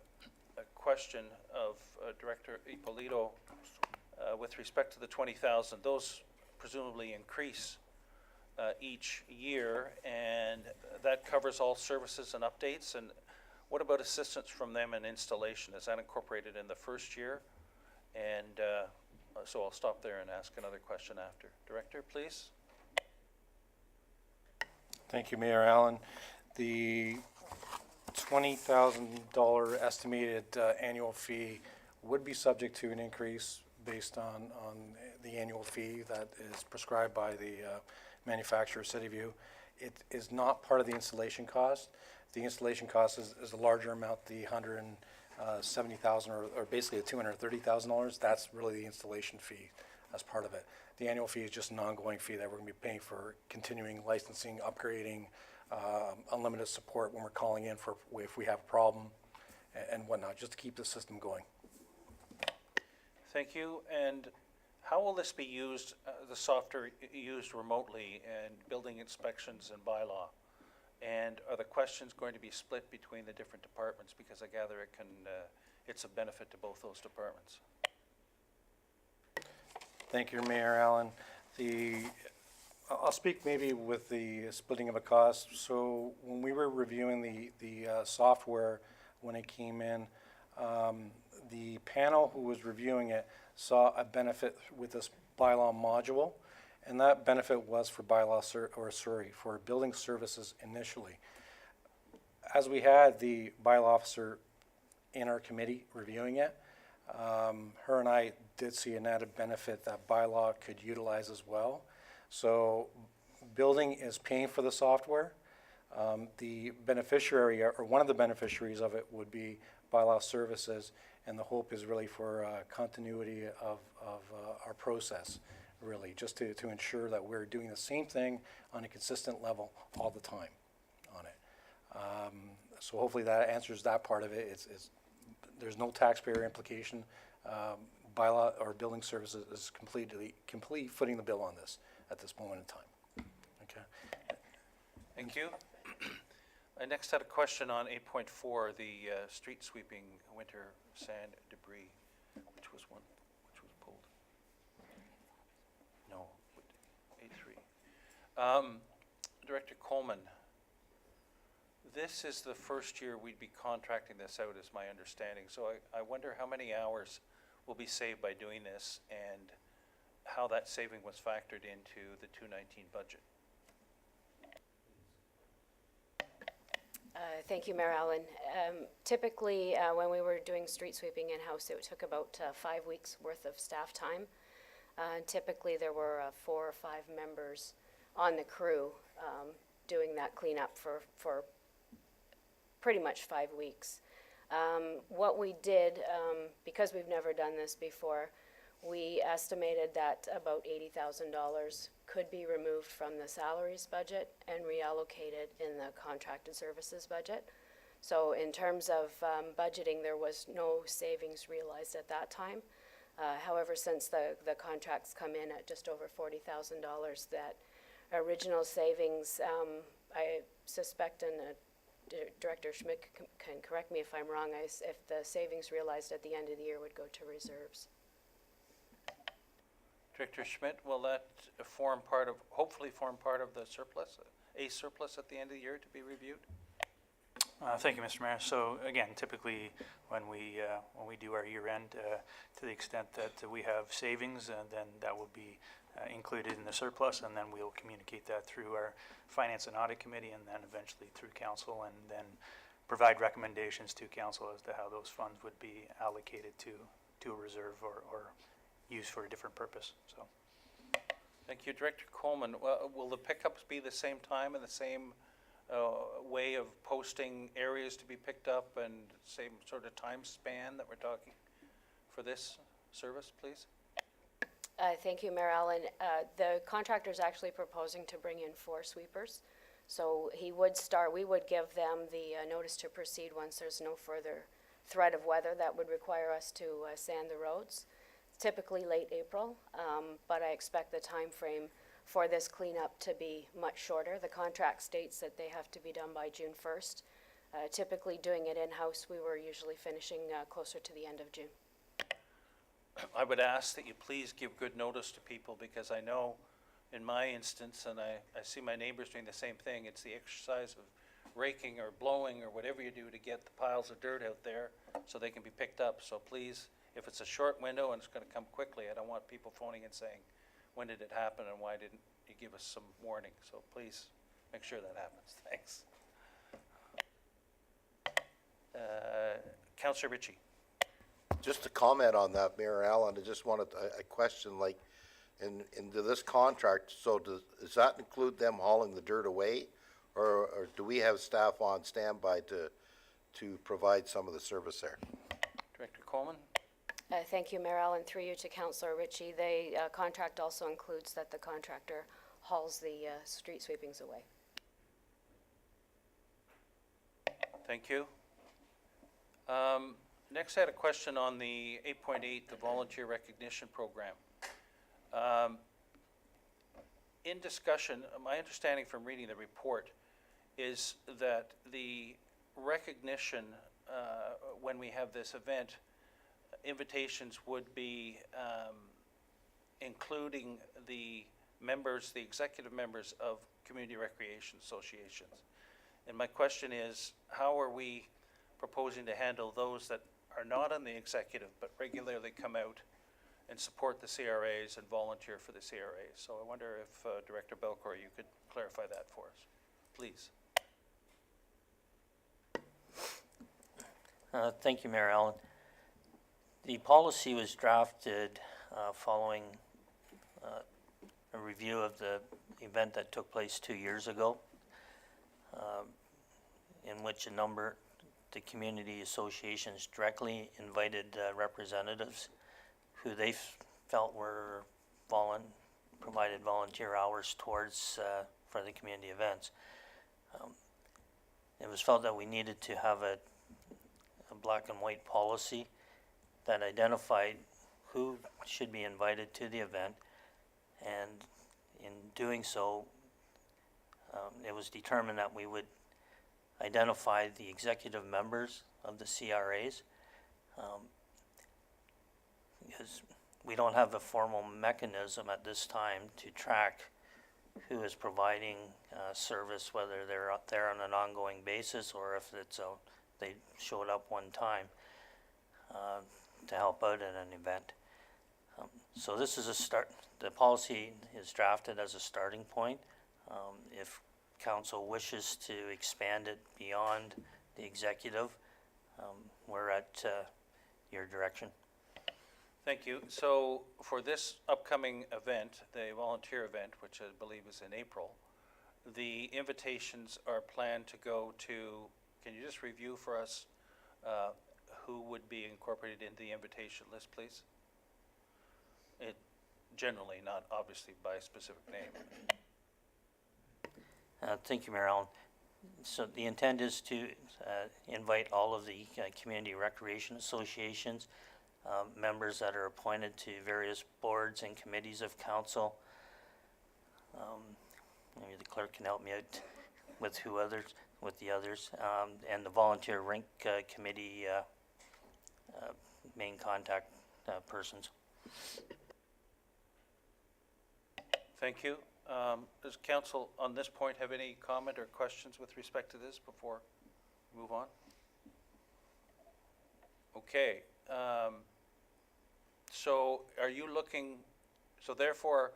question of Director Ippolito with respect to the 20,000. Those presumably increase each year, and that covers all services and updates. And what about assistance from them in installation? Is that incorporated in the first year? And so I'll stop there and ask another question after. Director, please. Thank you, Mayor Allen. The $20,000 estimated annual fee would be subject to an increase based on the annual fee that is prescribed by the manufacturer, CityView. It is not part of the installation cost. The installation cost is a larger amount, the $170,000 or basically the $230,000. That's really the installation fee as part of it. The annual fee is just an ongoing fee that we're going to be paying for continuing licensing, upgrading, unlimited support when we're calling in for if we have a problem and whatnot, just to keep the system going. Thank you. And how will this be used, the software used remotely and building inspections and bylaw? And are the questions going to be split between the different departments? Because I gather it's a benefit to both those departments. Thank you, Mayor Allen. I'll speak maybe with the splitting of a cost. So when we were reviewing the software when it came in, the panel who was reviewing it saw a benefit with this bylaw module, and that benefit was for for building services initially. As we had the bylaw officer in our committee reviewing it, her and I did see an added benefit that bylaw could utilize as well. So building is paying for the software. The beneficiary, or one of the beneficiaries of it, would be bylaw services, and the hope is really for continuity of our process, really, just to ensure that we're doing the same thing on a consistent level all the time on it. So hopefully that answers that part of it. There's no taxpayer implication. Bylaw or building services is completely footing the bill on this. at this moment in time. Okay. Thank you. I next had a question on 8.4, the street sweeping winter sand debris, which was pulled. No, 8.3. Director Coleman, this is the first year we'd be contracting this out, is my understanding. So I wonder how many hours will be saved by doing this and how that saving was factored into the 2019 budget. Thank you, Mayor Allen. Typically, when we were doing street sweeping in-house, it took about 5 weeks' worth of staff time. Typically, there were 4 or 5 members on the crew doing that cleanup for pretty much 5 weeks. What we did, because we've never done this before, we estimated that about $80,000 could be removed from the salaries budget and reallocated in the contracted services budget. So in terms of budgeting, there was no savings realized at that time. However, since the contracts come in at just over $40,000, that original savings, I suspect, and Director Schmidt can correct me if I'm wrong, if the savings realized at the end of the year would go to reserves. Director Schmidt, will that hopefully form part of the surplus, a surplus at the end of the year to be reviewed? Thank you, Mr. Mayor. So again, typically when we do our year end, to the extent that we have savings, then that will be included in the surplus, and then we'll communicate that through our Finance and Audit Committee, and then eventually through Council, and then provide recommendations to Council as to how those funds would be allocated to a reserve or used for a different purpose. So, Thank you. Director Coleman, will the pickups be the same time and the same way of posting areas to be picked up and same sort of time span that we're talking for this service, please? Thank you, Mayor Allen. The contractor's actually proposing to bring in 4 sweepers. So we would give them the notice to proceed once there's no further threat of weather that would require us to sand the roads. Typically late April, but I expect the time frame for this cleanup to be much shorter. The contract states that they have to be done by June 1st. Typically doing it in-house, we were usually finishing closer to the end of June. I would ask that you please give good notice to people, because I know in my instance, and I see my neighbors doing the same thing, it's the exercise of raking or blowing or whatever you do to get the piles of dirt out there so they can be picked up. So please, if it's a short window and it's going to come quickly, I don't want people phoning and saying, when did it happen and why didn't you give us some warning? So please make sure that happens. Thanks. Councillor Ritchie. Just to comment on that, Mayor Allen, I just wanted a question, like, into this contract, so does that include them hauling the dirt away? Or do we have staff on standby to provide some of the service there? Director Coleman. Thank you, Mayor Allen. Through you to Councillor Ritchie. The contract also includes that the contractor hauls the street sweepings away. Thank you. Next, I had a question on the 8.8, the volunteer recognition program. In discussion, my understanding from reading the report is that the recognition, when we have this event, invitations would be including the members, the executive members of community recreation associations. And my question is, how are we proposing to handle those that are not on the executive but regularly come out and support the CRAs and volunteer for the CRAs? So I wonder if Director Belcourt, you could clarify that for us, please. Thank you, Mayor Allen. The policy was drafted following a review of the event that took place 2 years ago, in which the community associations directly invited representatives who they felt were provided volunteer hours towards for the community events. It was felt that we needed to have a black and white policy that identified who should be invited to the event, and In doing so, it was determined that we would identify the executive members of the CRAs, because we don't have a formal mechanism at this time to track who is providing service, whether they're up there on an ongoing basis or if it's they showed up one time to help out at an event. So this is a start. The policy is drafted as a starting point. If council wishes to expand it beyond the executive, we're at your direction. Thank you. So for this upcoming event, the volunteer event, which I believe is in April, the invitations are planned to go to, can you just review for us who would be incorporated into the invitation list, please? It generally, not obviously by a specific name. Thank you, Mayor Allen. So the intent is to invite all of the community recreation associations, members that are appointed to various boards and committees of council. Maybe the clerk can help me out with the others, and the volunteer rink committee main contact persons. Thank you. Does council on this point have any comment or questions with respect to this before we move on? Okay. So are you looking, so therefore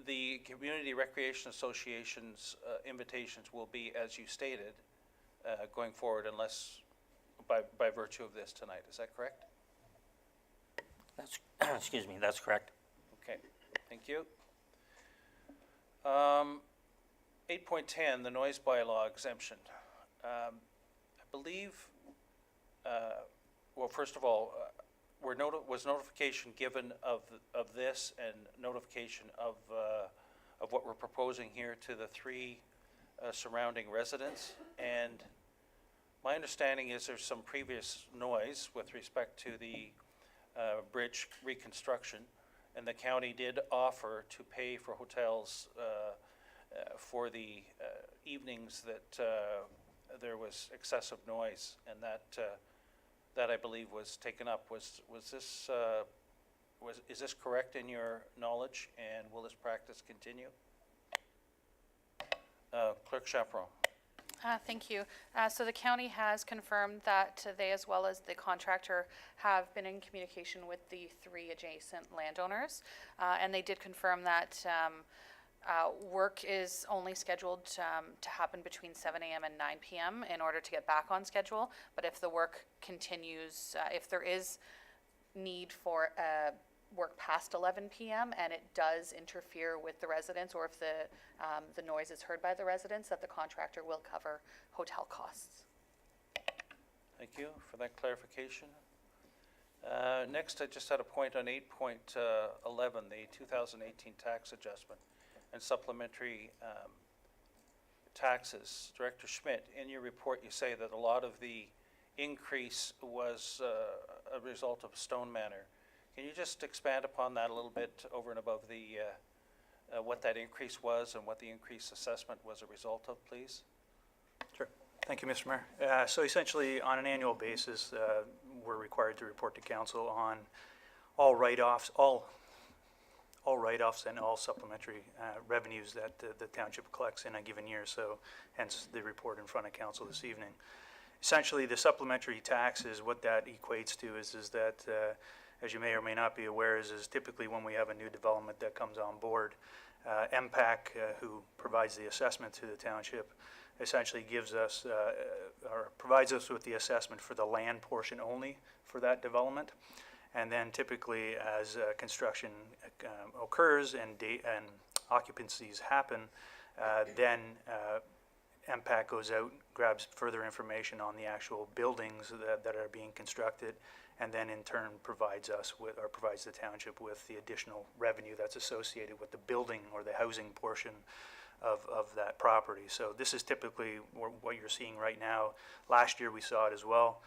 the Community Recreation Association's invitations will be as you stated going forward unless by virtue of this tonight, is that correct? That's, excuse me, that's correct. Okay, thank you. 8.10, the noise bylaw exemption. I believe, well, first of all, was notification given of this and notification of what we're proposing here to the three surrounding residents? And my understanding is there's some previous noise with respect to the bridge reconstruction, and the county did offer to pay for hotels for the evenings that there was excessive noise, and that I believe was taken up. Is this correct in your knowledge, and will this practice continue? Clerk Chaperon. Thank you. So the county has confirmed that they, as well as the contractor, have been in communication with the three adjacent landowners. And they did confirm that work is only scheduled to happen between 7 a.m. and 9 p.m. in order to get back on schedule. But if the work continues, if there is need for work past 11 p.m. and it does interfere with the residents, or if the noise is heard by the residents, that the contractor will cover hotel costs. Thank you for that clarification. Next, I just had a point on 8.11, the 2018 tax adjustment and supplementary taxes. Director Schmidt, in your report you say that a lot of the increase was a result of Stone Manor. Can you just expand upon that a little bit over and above the what that increase was and what the increased assessment was a result of, please? Sure. Thank you, Mr. Mayor. So essentially, on an annual basis, we're required to report to council on all write-offs, all write-offs and all supplementary revenues that the township collects in a given year. So hence the report in front of council this evening. Essentially, the supplementary taxes, what that equates to is that as you may or may not be aware, is typically when we have a new development that comes on board, MPAC, who provides the assessment to the township, essentially gives us, or provides us with the assessment for the land portion only for that development. And then typically as construction occurs and occupancies happen, then MPAC goes out, grabs further information on the actual buildings that are being constructed, and then in turn provides us with, or provides the township with, the additional revenue that's associated with the building or the housing portion of that property. So this is typically what you're seeing right now. Last year we saw it as well.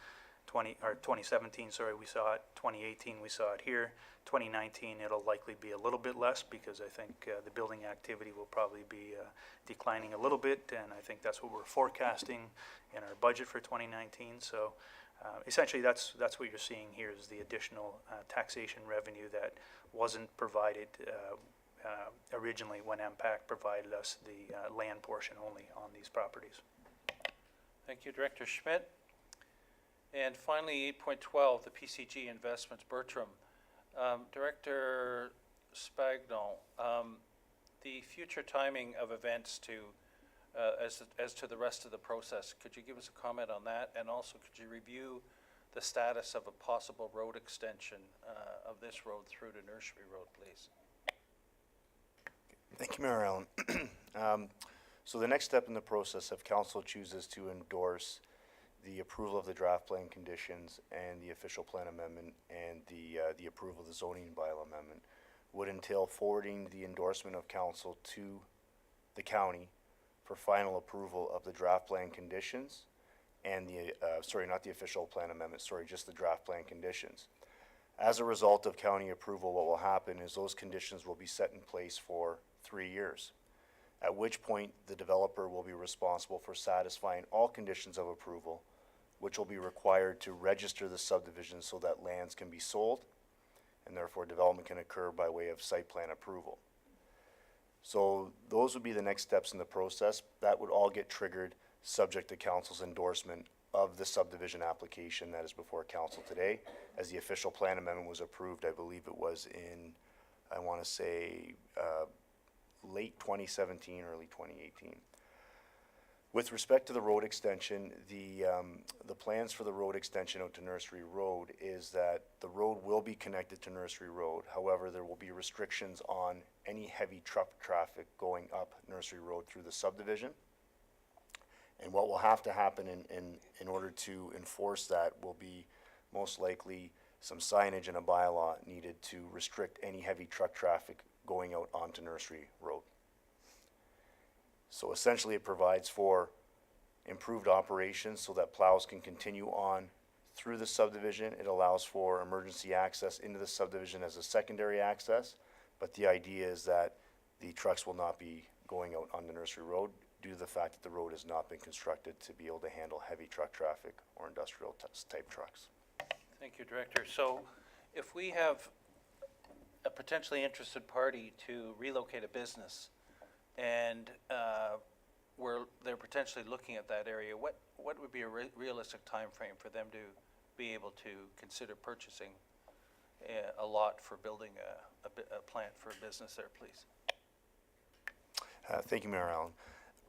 2017, sorry, we saw it, 2018, we saw it here. 2019, it'll likely be a little bit less because I think the building activity will probably be declining a little bit, and I think that's what we're forecasting in our budget for 2019. So essentially, that's what you're seeing here is the additional taxation revenue that wasn't provided originally when MPAC provided us the land portion only on these properties. Thank you, Director Schmidt. And finally, 8.12, the PCG investments. Bertram. Director Spagnol, the future timing of events to, as to the rest of the process, could you give us a comment on that? And also, could you review the status of a possible road extension of this road through to Nursery Road, please? Thank you, Mayor Allen. So the next step in the process, if council chooses to endorse the approval of the draft plan conditions and the official plan amendment and the approval of the zoning bylaw amendment, would entail forwarding the endorsement of council to the county for final approval of the draft plan conditions and the, sorry, not the official plan amendment, sorry, just the draft plan conditions. As a result of county approval, what will happen is those conditions will be set in place for 3 years, at which point the developer will be responsible for satisfying all conditions of approval, which will be required to register the subdivision so that lands can be sold, and therefore development can occur by way of site plan approval. So those would be the next steps in the process. That would all get triggered subject to council's endorsement of the subdivision application that is before council today. As the official plan amendment was approved, I believe it was in, I want to say, late 2017, early 2018. With respect to the road extension, the plans for the road extension out to Nursery Road is that the road will be connected to Nursery Road. However, there will be restrictions on any heavy truck traffic going up Nursery Road through the subdivision. And what will have to happen in order to enforce that will be most likely some signage and a bylaw needed to restrict any heavy truck traffic going out onto Nursery Road. So essentially it provides for improved operations so that plows can continue on through the subdivision. It allows for emergency access into the subdivision as a secondary access, but the idea is that the trucks will not be going out on the Nursery Road due to the fact that the road has not been constructed to be able to handle heavy truck traffic or industrial type trucks. Thank you, Director. So if we have a potentially interested party to relocate a business and they're potentially looking at that area, what would be a realistic time frame for them to be able to consider purchasing a lot for building a plant for a business there, please? Thank you, Mayor Allen.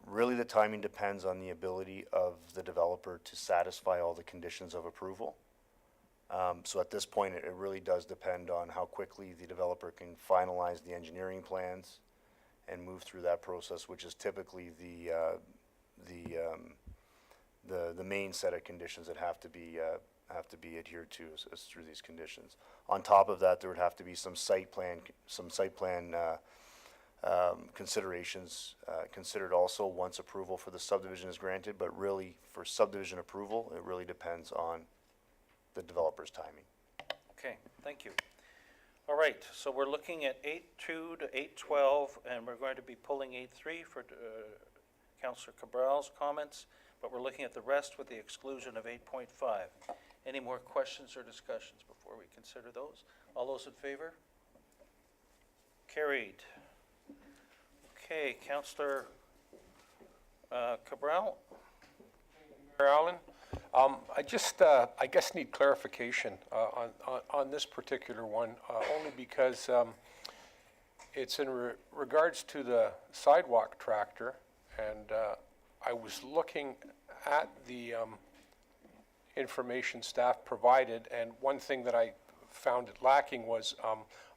Really, the timing depends on the ability of the developer to satisfy all the conditions of approval. So at this point, it really does depend on how quickly the developer can finalize the engineering plans and move through that process, which is typically the main set of conditions that have to be adhered to as through these conditions. On top of that, there would have to be some site plan considerations considered also once approval for the subdivision is granted. But really, for subdivision approval, it really depends on the developer's timing. Okay, thank you. All right, so we're looking at 8.2 to 8.12, and we're going to be pulling 8.3 for Councillor Cabral's comments, but we're looking at the rest with the exclusion of 8.5. Any more questions or discussions before we consider those? All those in favor? Carried. Okay, Councillor Cabral? Mayor Allen, I just, I guess need clarification on this particular one, only because it's in regards to the sidewalk tractor, and I was looking at the information staff provided, and one thing that I found it lacking was,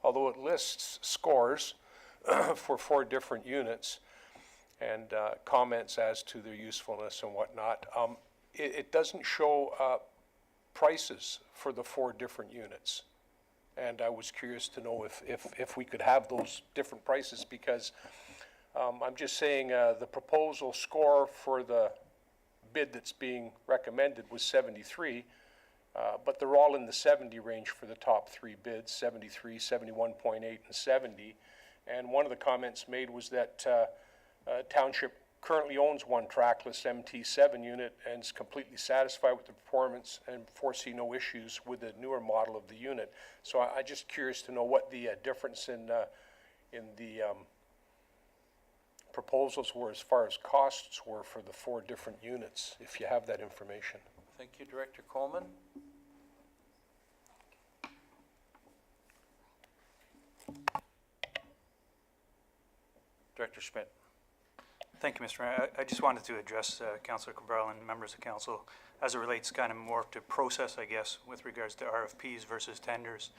although it lists scores for 4 different units and comments as to their usefulness and whatnot, it doesn't show prices for the 4 different units. And I was curious to know if we could have those different prices, because I'm just saying the proposal score for the bid that's being recommended was 73, but they're all in the 70 range for the top three bids, 73, 71.8, and 70. And one of the comments made was that Township currently owns one trackless MT7 unit and is completely satisfied with the performance and foresee no issues with the newer model of the unit. So I'm just curious to know what the difference in the proposals were as far as costs were for the 4 different units, if you have that information. Thank you, Director Coleman. Director Schmidt. Thank you, Mr. Mayor. I just wanted to address Councillor Cabral and members of council as it relates kind of more to process, I guess, with regards to RFPs versus tenders.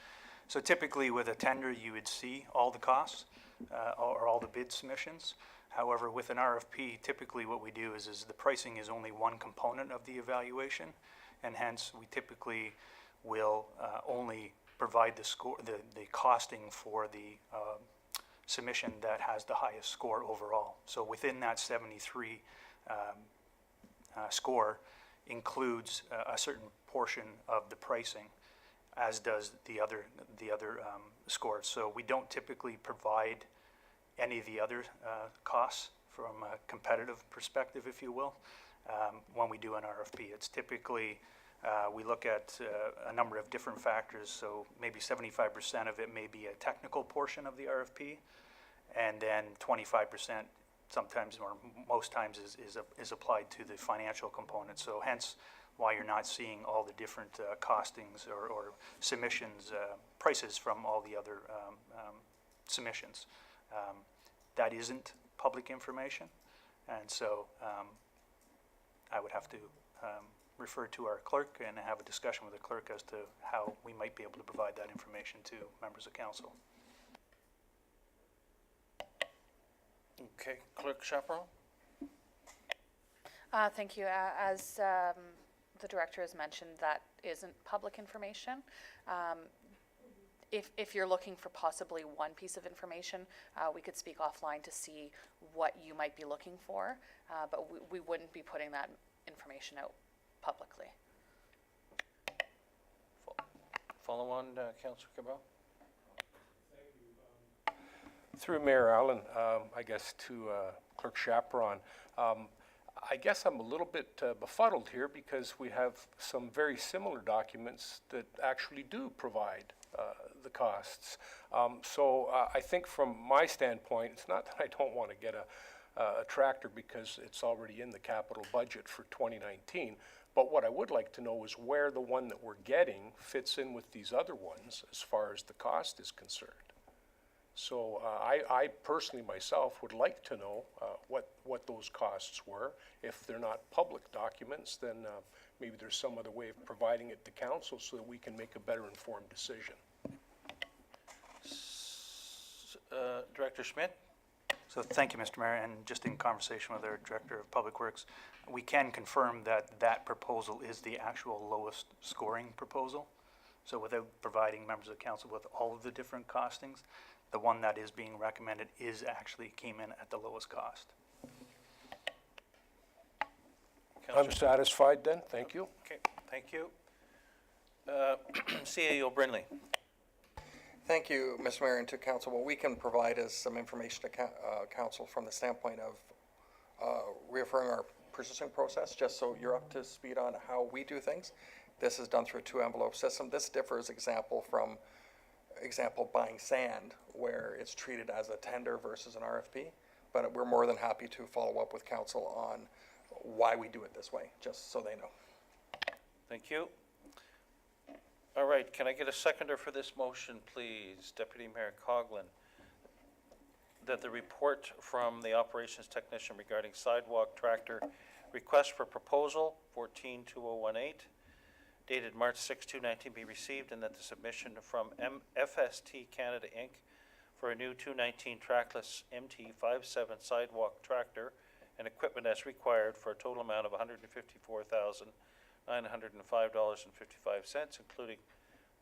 So typically with a tender, you would see all the costs or all the bid submissions. However, with an RFP, typically what we do is the pricing is only one component of the evaluation, and hence we typically will only provide the costing for the submission that has the highest score overall. So within that 73 score includes a certain portion of the pricing, as does the other scores. So we don't typically provide any of the other costs from a competitive perspective, if you will, when we do an RFP. It's typically we look at a number of different factors, so maybe 75% of it may be a technical portion of the RFP, and then 25% sometimes or most times is applied to the financial component. So hence why you're not seeing all the different costings or submissions, prices from all the other submissions. That isn't public information, and so I would have to refer to our clerk and have a discussion with the clerk as to how we might be able to provide that information to members of council. Okay, Clerk Chaperon. Thank you. As the director has mentioned, that isn't public information. If you're looking for possibly one piece of information, we could speak offline to see what you might be looking for, but we wouldn't be putting that information out publicly. Follow on, Councillor Cabral. Through Mayor Allen, I guess to Clerk Chaperon, I guess I'm a little bit befuddled here because we have some very similar documents that actually do provide the costs. So I think from my standpoint, it's not that I don't want to get a tractor because it's already in the capital budget for 2019, but what I would like to know is where the one that we're getting fits in with these other ones as far as the cost is concerned. So I personally myself would like to know what those costs were. If they're not public documents, then maybe there's some other way of providing it to council so that we can make a better informed decision. Director Schmidt. So thank you, Mr. Mayor, and just in conversation with our Director of Public Works, we can confirm that that proposal is the actual lowest scoring proposal. So without providing members of council with all of the different costings, the one that is being recommended actually came in at the lowest cost. I'm satisfied then, thank you. Okay, thank you. CAO Brindley. Thank you, Mr. Mayor, and to council. What we can provide is some information to council from the standpoint of reaffirming our purchasing process, just so you're up to speed on how we do things. This is done through a 2-envelope system. This differs from buying sand, where it's treated as a tender versus an RFP. But we're more than happy to follow up with council on why we do it this way, just so they know. Thank you. All right, can I get a seconder for this motion, please? Deputy Mayor Coughlin, that the report from the operations technician regarding sidewalk tractor request for proposal 142018 dated March 6, 2019 be received, and that the submission from FST Canada Inc. for a new 2019 trackless MT57 sidewalk tractor and equipment as required for a total amount of $154,905.55, including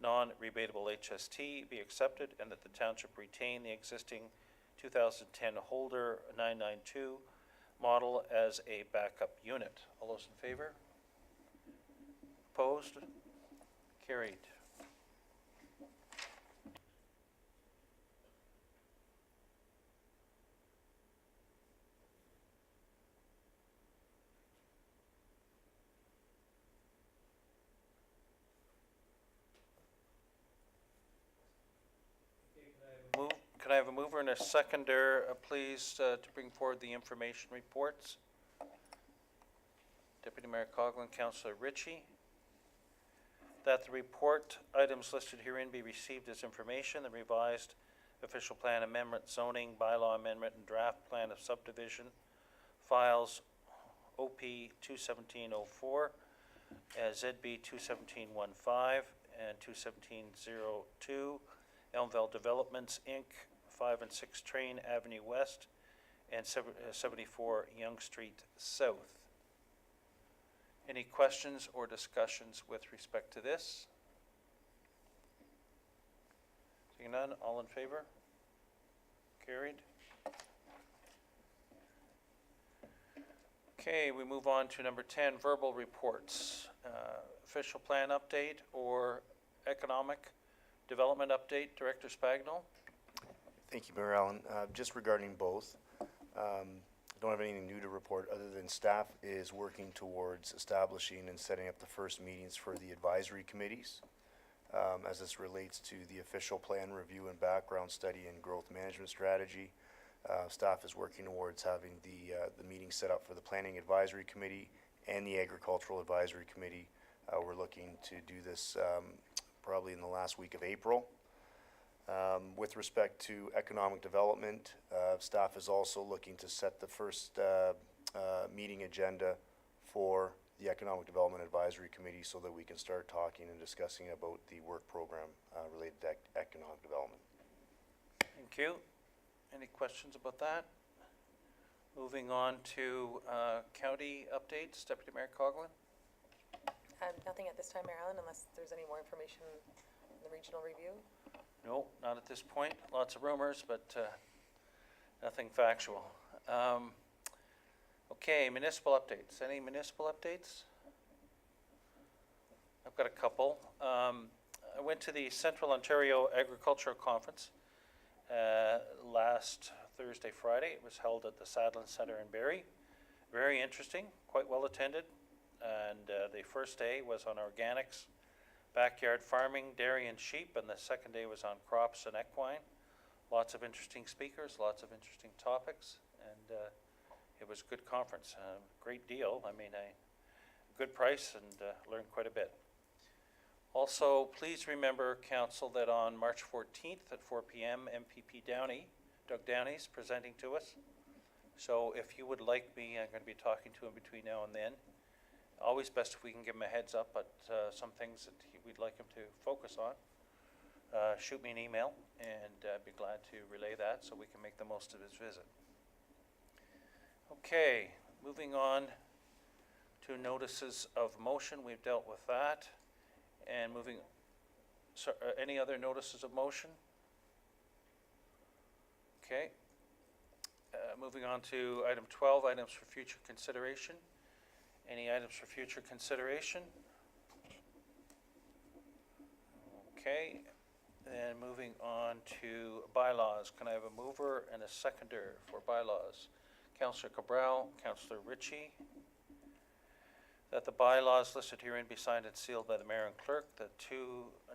non-rebatable HST, be accepted, and that the township retain the existing 2010 Holder 992 model as a backup unit. All those in favor? Opposed? Carried. Can I have a mover and a seconder, please, to bring forward the information reports? Deputy Mayor Coughlin, Councillor Ritchie. That the report items listed herein be received as information. The revised official plan amendment, zoning bylaw amendment, and draft plan of subdivision files OP 21704, ZB 21715, and 21702, Elmville Developments, Inc., 5 and 6 Train Avenue West, and 74 Young Street South. Any questions or discussions with respect to this? Seeing none, all in favor? Carried. Okay, we move on to number 10, verbal reports. Official plan update or economic development update, Director Spagnol? Thank you, Mayor Allen. Just regarding both, don't have anything new to report other than staff is working towards establishing and setting up the first meetings for the advisory committees as this relates to the official plan review and background study and growth management strategy. Staff is working towards having the meeting set up for the Planning Advisory Committee and the Agricultural Advisory Committee. We're looking to do this probably in the last week of April. With respect to economic development, staff is also looking to set the first meeting agenda for the Economic Development Advisory Committee so that we can start talking and discussing about the work program related to economic development. Thank you. Any questions about that? Moving on to county updates, Deputy Mayor Coughlin? Nothing at this time, Mayor Allen, unless there's any more information in the regional review. No, not at this point. Lots of rumors, but nothing factual. Okay, municipal updates. Any municipal updates? I've got a couple. I went to the Central Ontario Agricultural Conference last Thursday, Friday. It was held at the Sadlin Centre in Barrie. Very interesting, quite well attended. And the first day was on organics, backyard farming, dairy and sheep, and the second day was on crops and equine. Lots of interesting speakers, lots of interesting topics, and it was a good conference. Great deal. I mean, a good price, and learned quite a bit. Also, please remember, Council, that on March 14th at 4 p.m., MPP Downey, Doug Downey's presenting to us. So if you would like me, I'm going to be talking to him between now and then. Always best if we can give him a heads up at some things that we'd like him to focus on. Shoot me an email, and I'd be glad to relay that so we can make the most of his visit. Okay, moving on to notices of motion. We've dealt with that. And moving, any other notices of motion? Okay. Moving on to item 12, items for future consideration. Any items for future consideration? Okay, and moving on to bylaws. Can I have a mover and a seconder for bylaws? Councillor Cabral, Councillor Ritchie. That the bylaws listed herein be signed and sealed by the mayor and clerk. The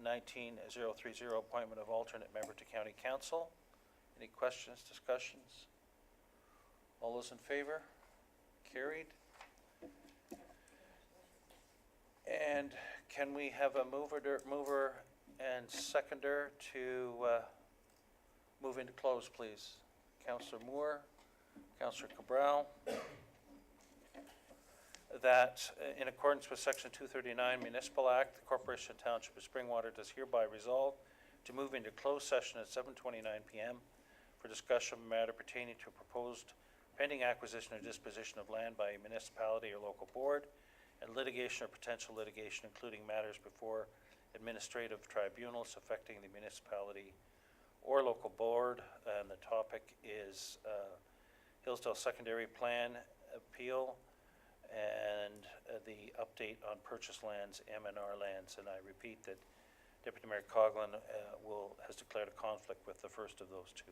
2-19-030 appointment of alternate member to county council. Any questions, discussions? All those in favor? Carried. And can we have a mover and seconder to move into close, please? Councillor Moore, Councillor Cabral. That in accordance with Section 239 Municipal Act, the Corporation and Township of Springwater does hereby resolve to move into closed session at 7:29 p.m. for discussion of a matter pertaining to a proposed pending acquisition or disposition of land by a municipality or local board, and litigation or potential litigation, including matters before administrative tribunals affecting the municipality or local board. And the topic is Hillsdale Secondary Plan Appeal and the update on purchase lands, M&R lands. And I repeat that Deputy Mayor Coughlin has declared a conflict with the first of those two.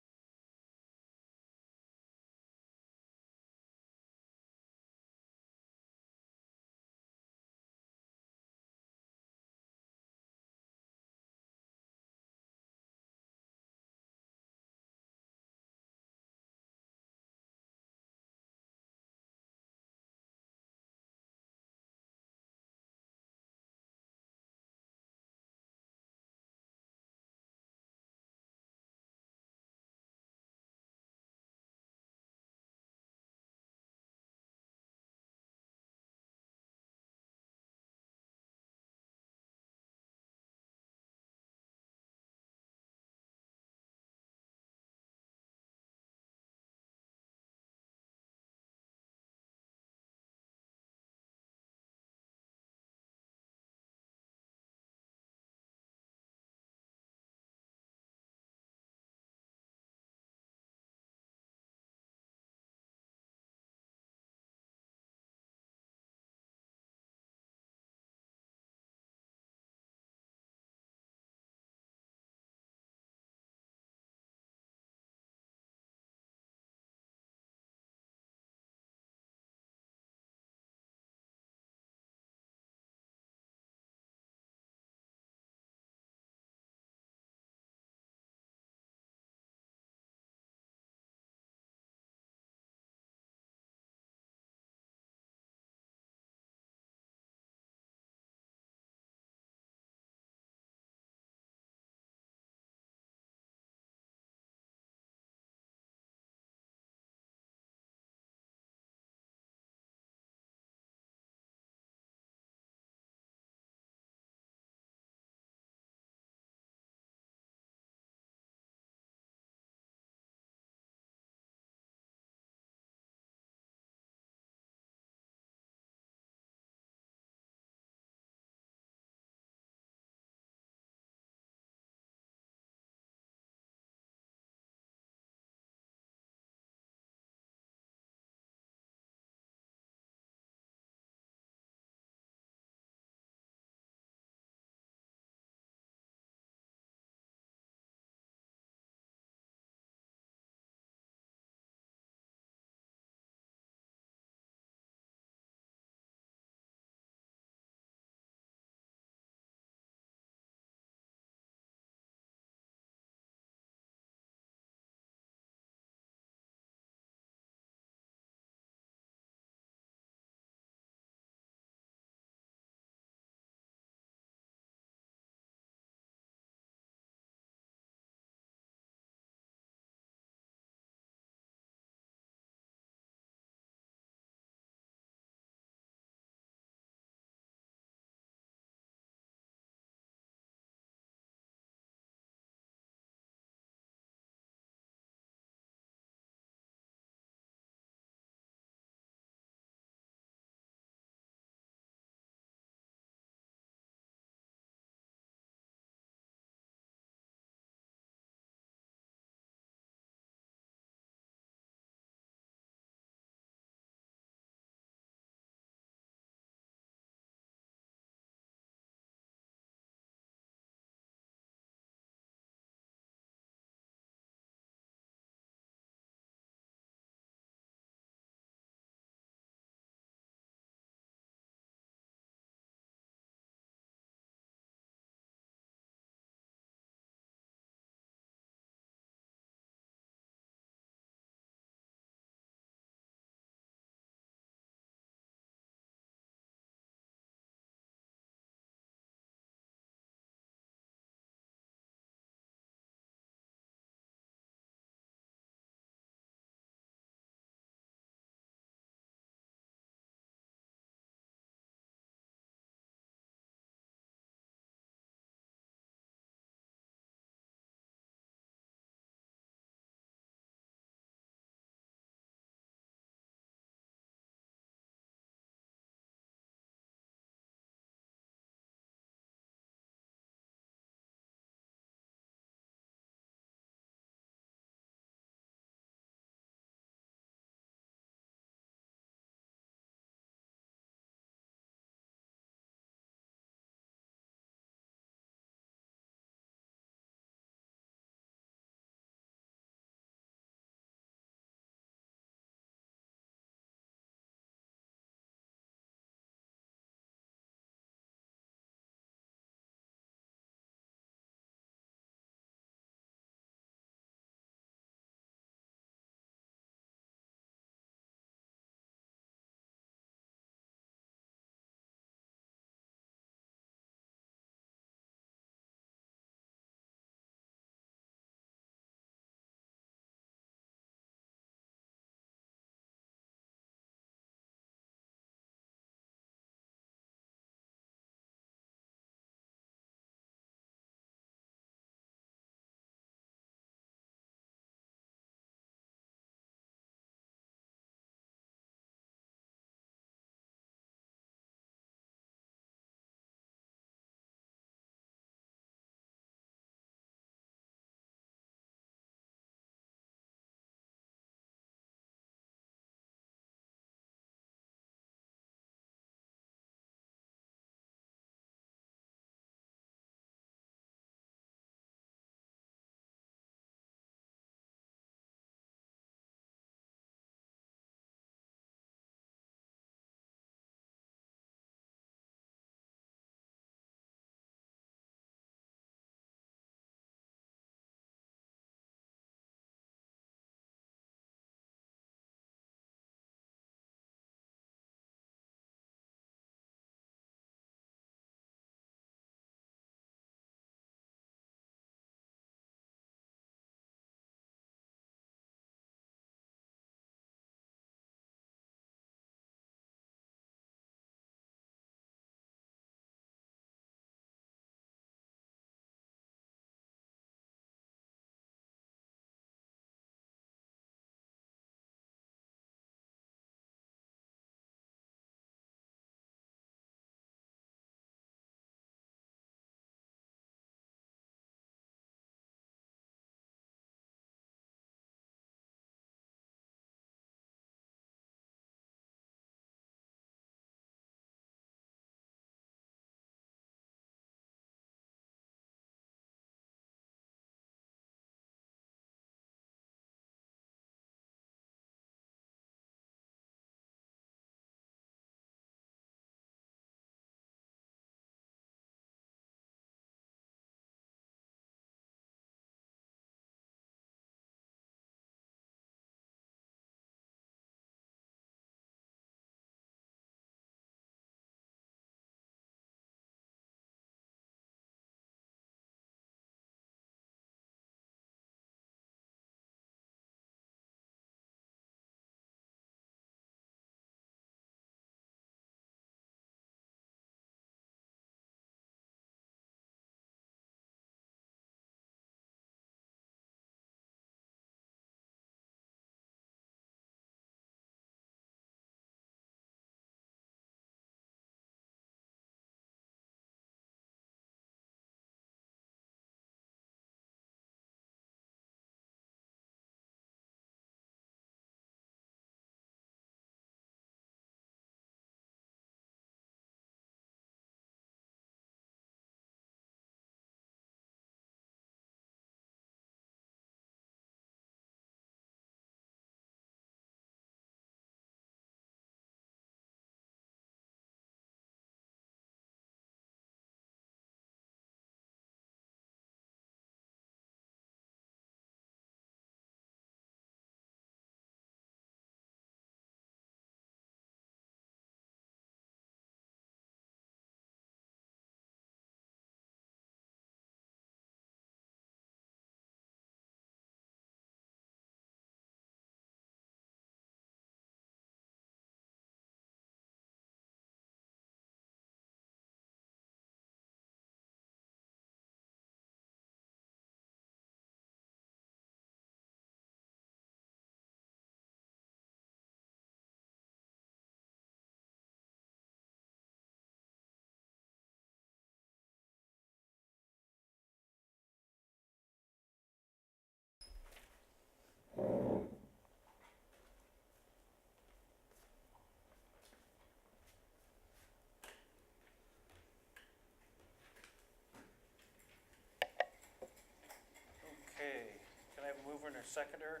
and seconder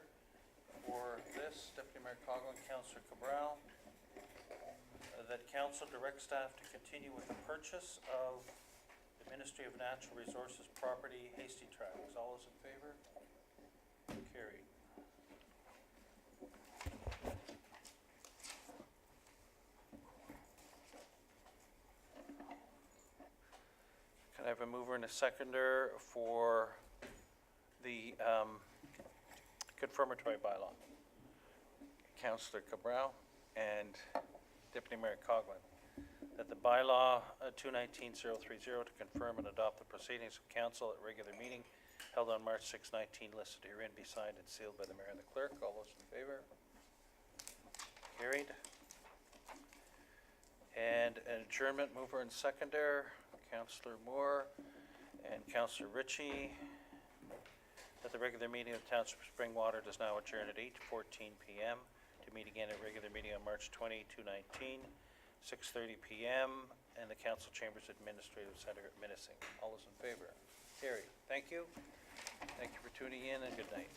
for this, Deputy Mayor Coghlan, Councillor Cabral, that council direct staff to continue with the purchase of the Ministry of Natural Resources property, Hasty Tracks. All those in favor? Carried. Can I have a mover and a seconder for the confirmatory bylaw? Councillor Cabral and Deputy Mayor Coghlan, that the bylaw 219030 to confirm and adopt the proceedings of council at regular meeting held on March 6, 19, listed herein, be signed and sealed by the mayor and the clerk. All those in favor? Carried. And an adjournment, mover and seconder, Councillor Moore and Councillor Ritchie, that the regular meeting of the Township of Springwater does now adjourn at 8:14 p.m. to meet again at regular meeting on March 20, 2019, 6:30 p.m. in the Council Chambers Administrative Center at Minisink. All those in favor? Carried. Thank you. Thank you for tuning in, and good night.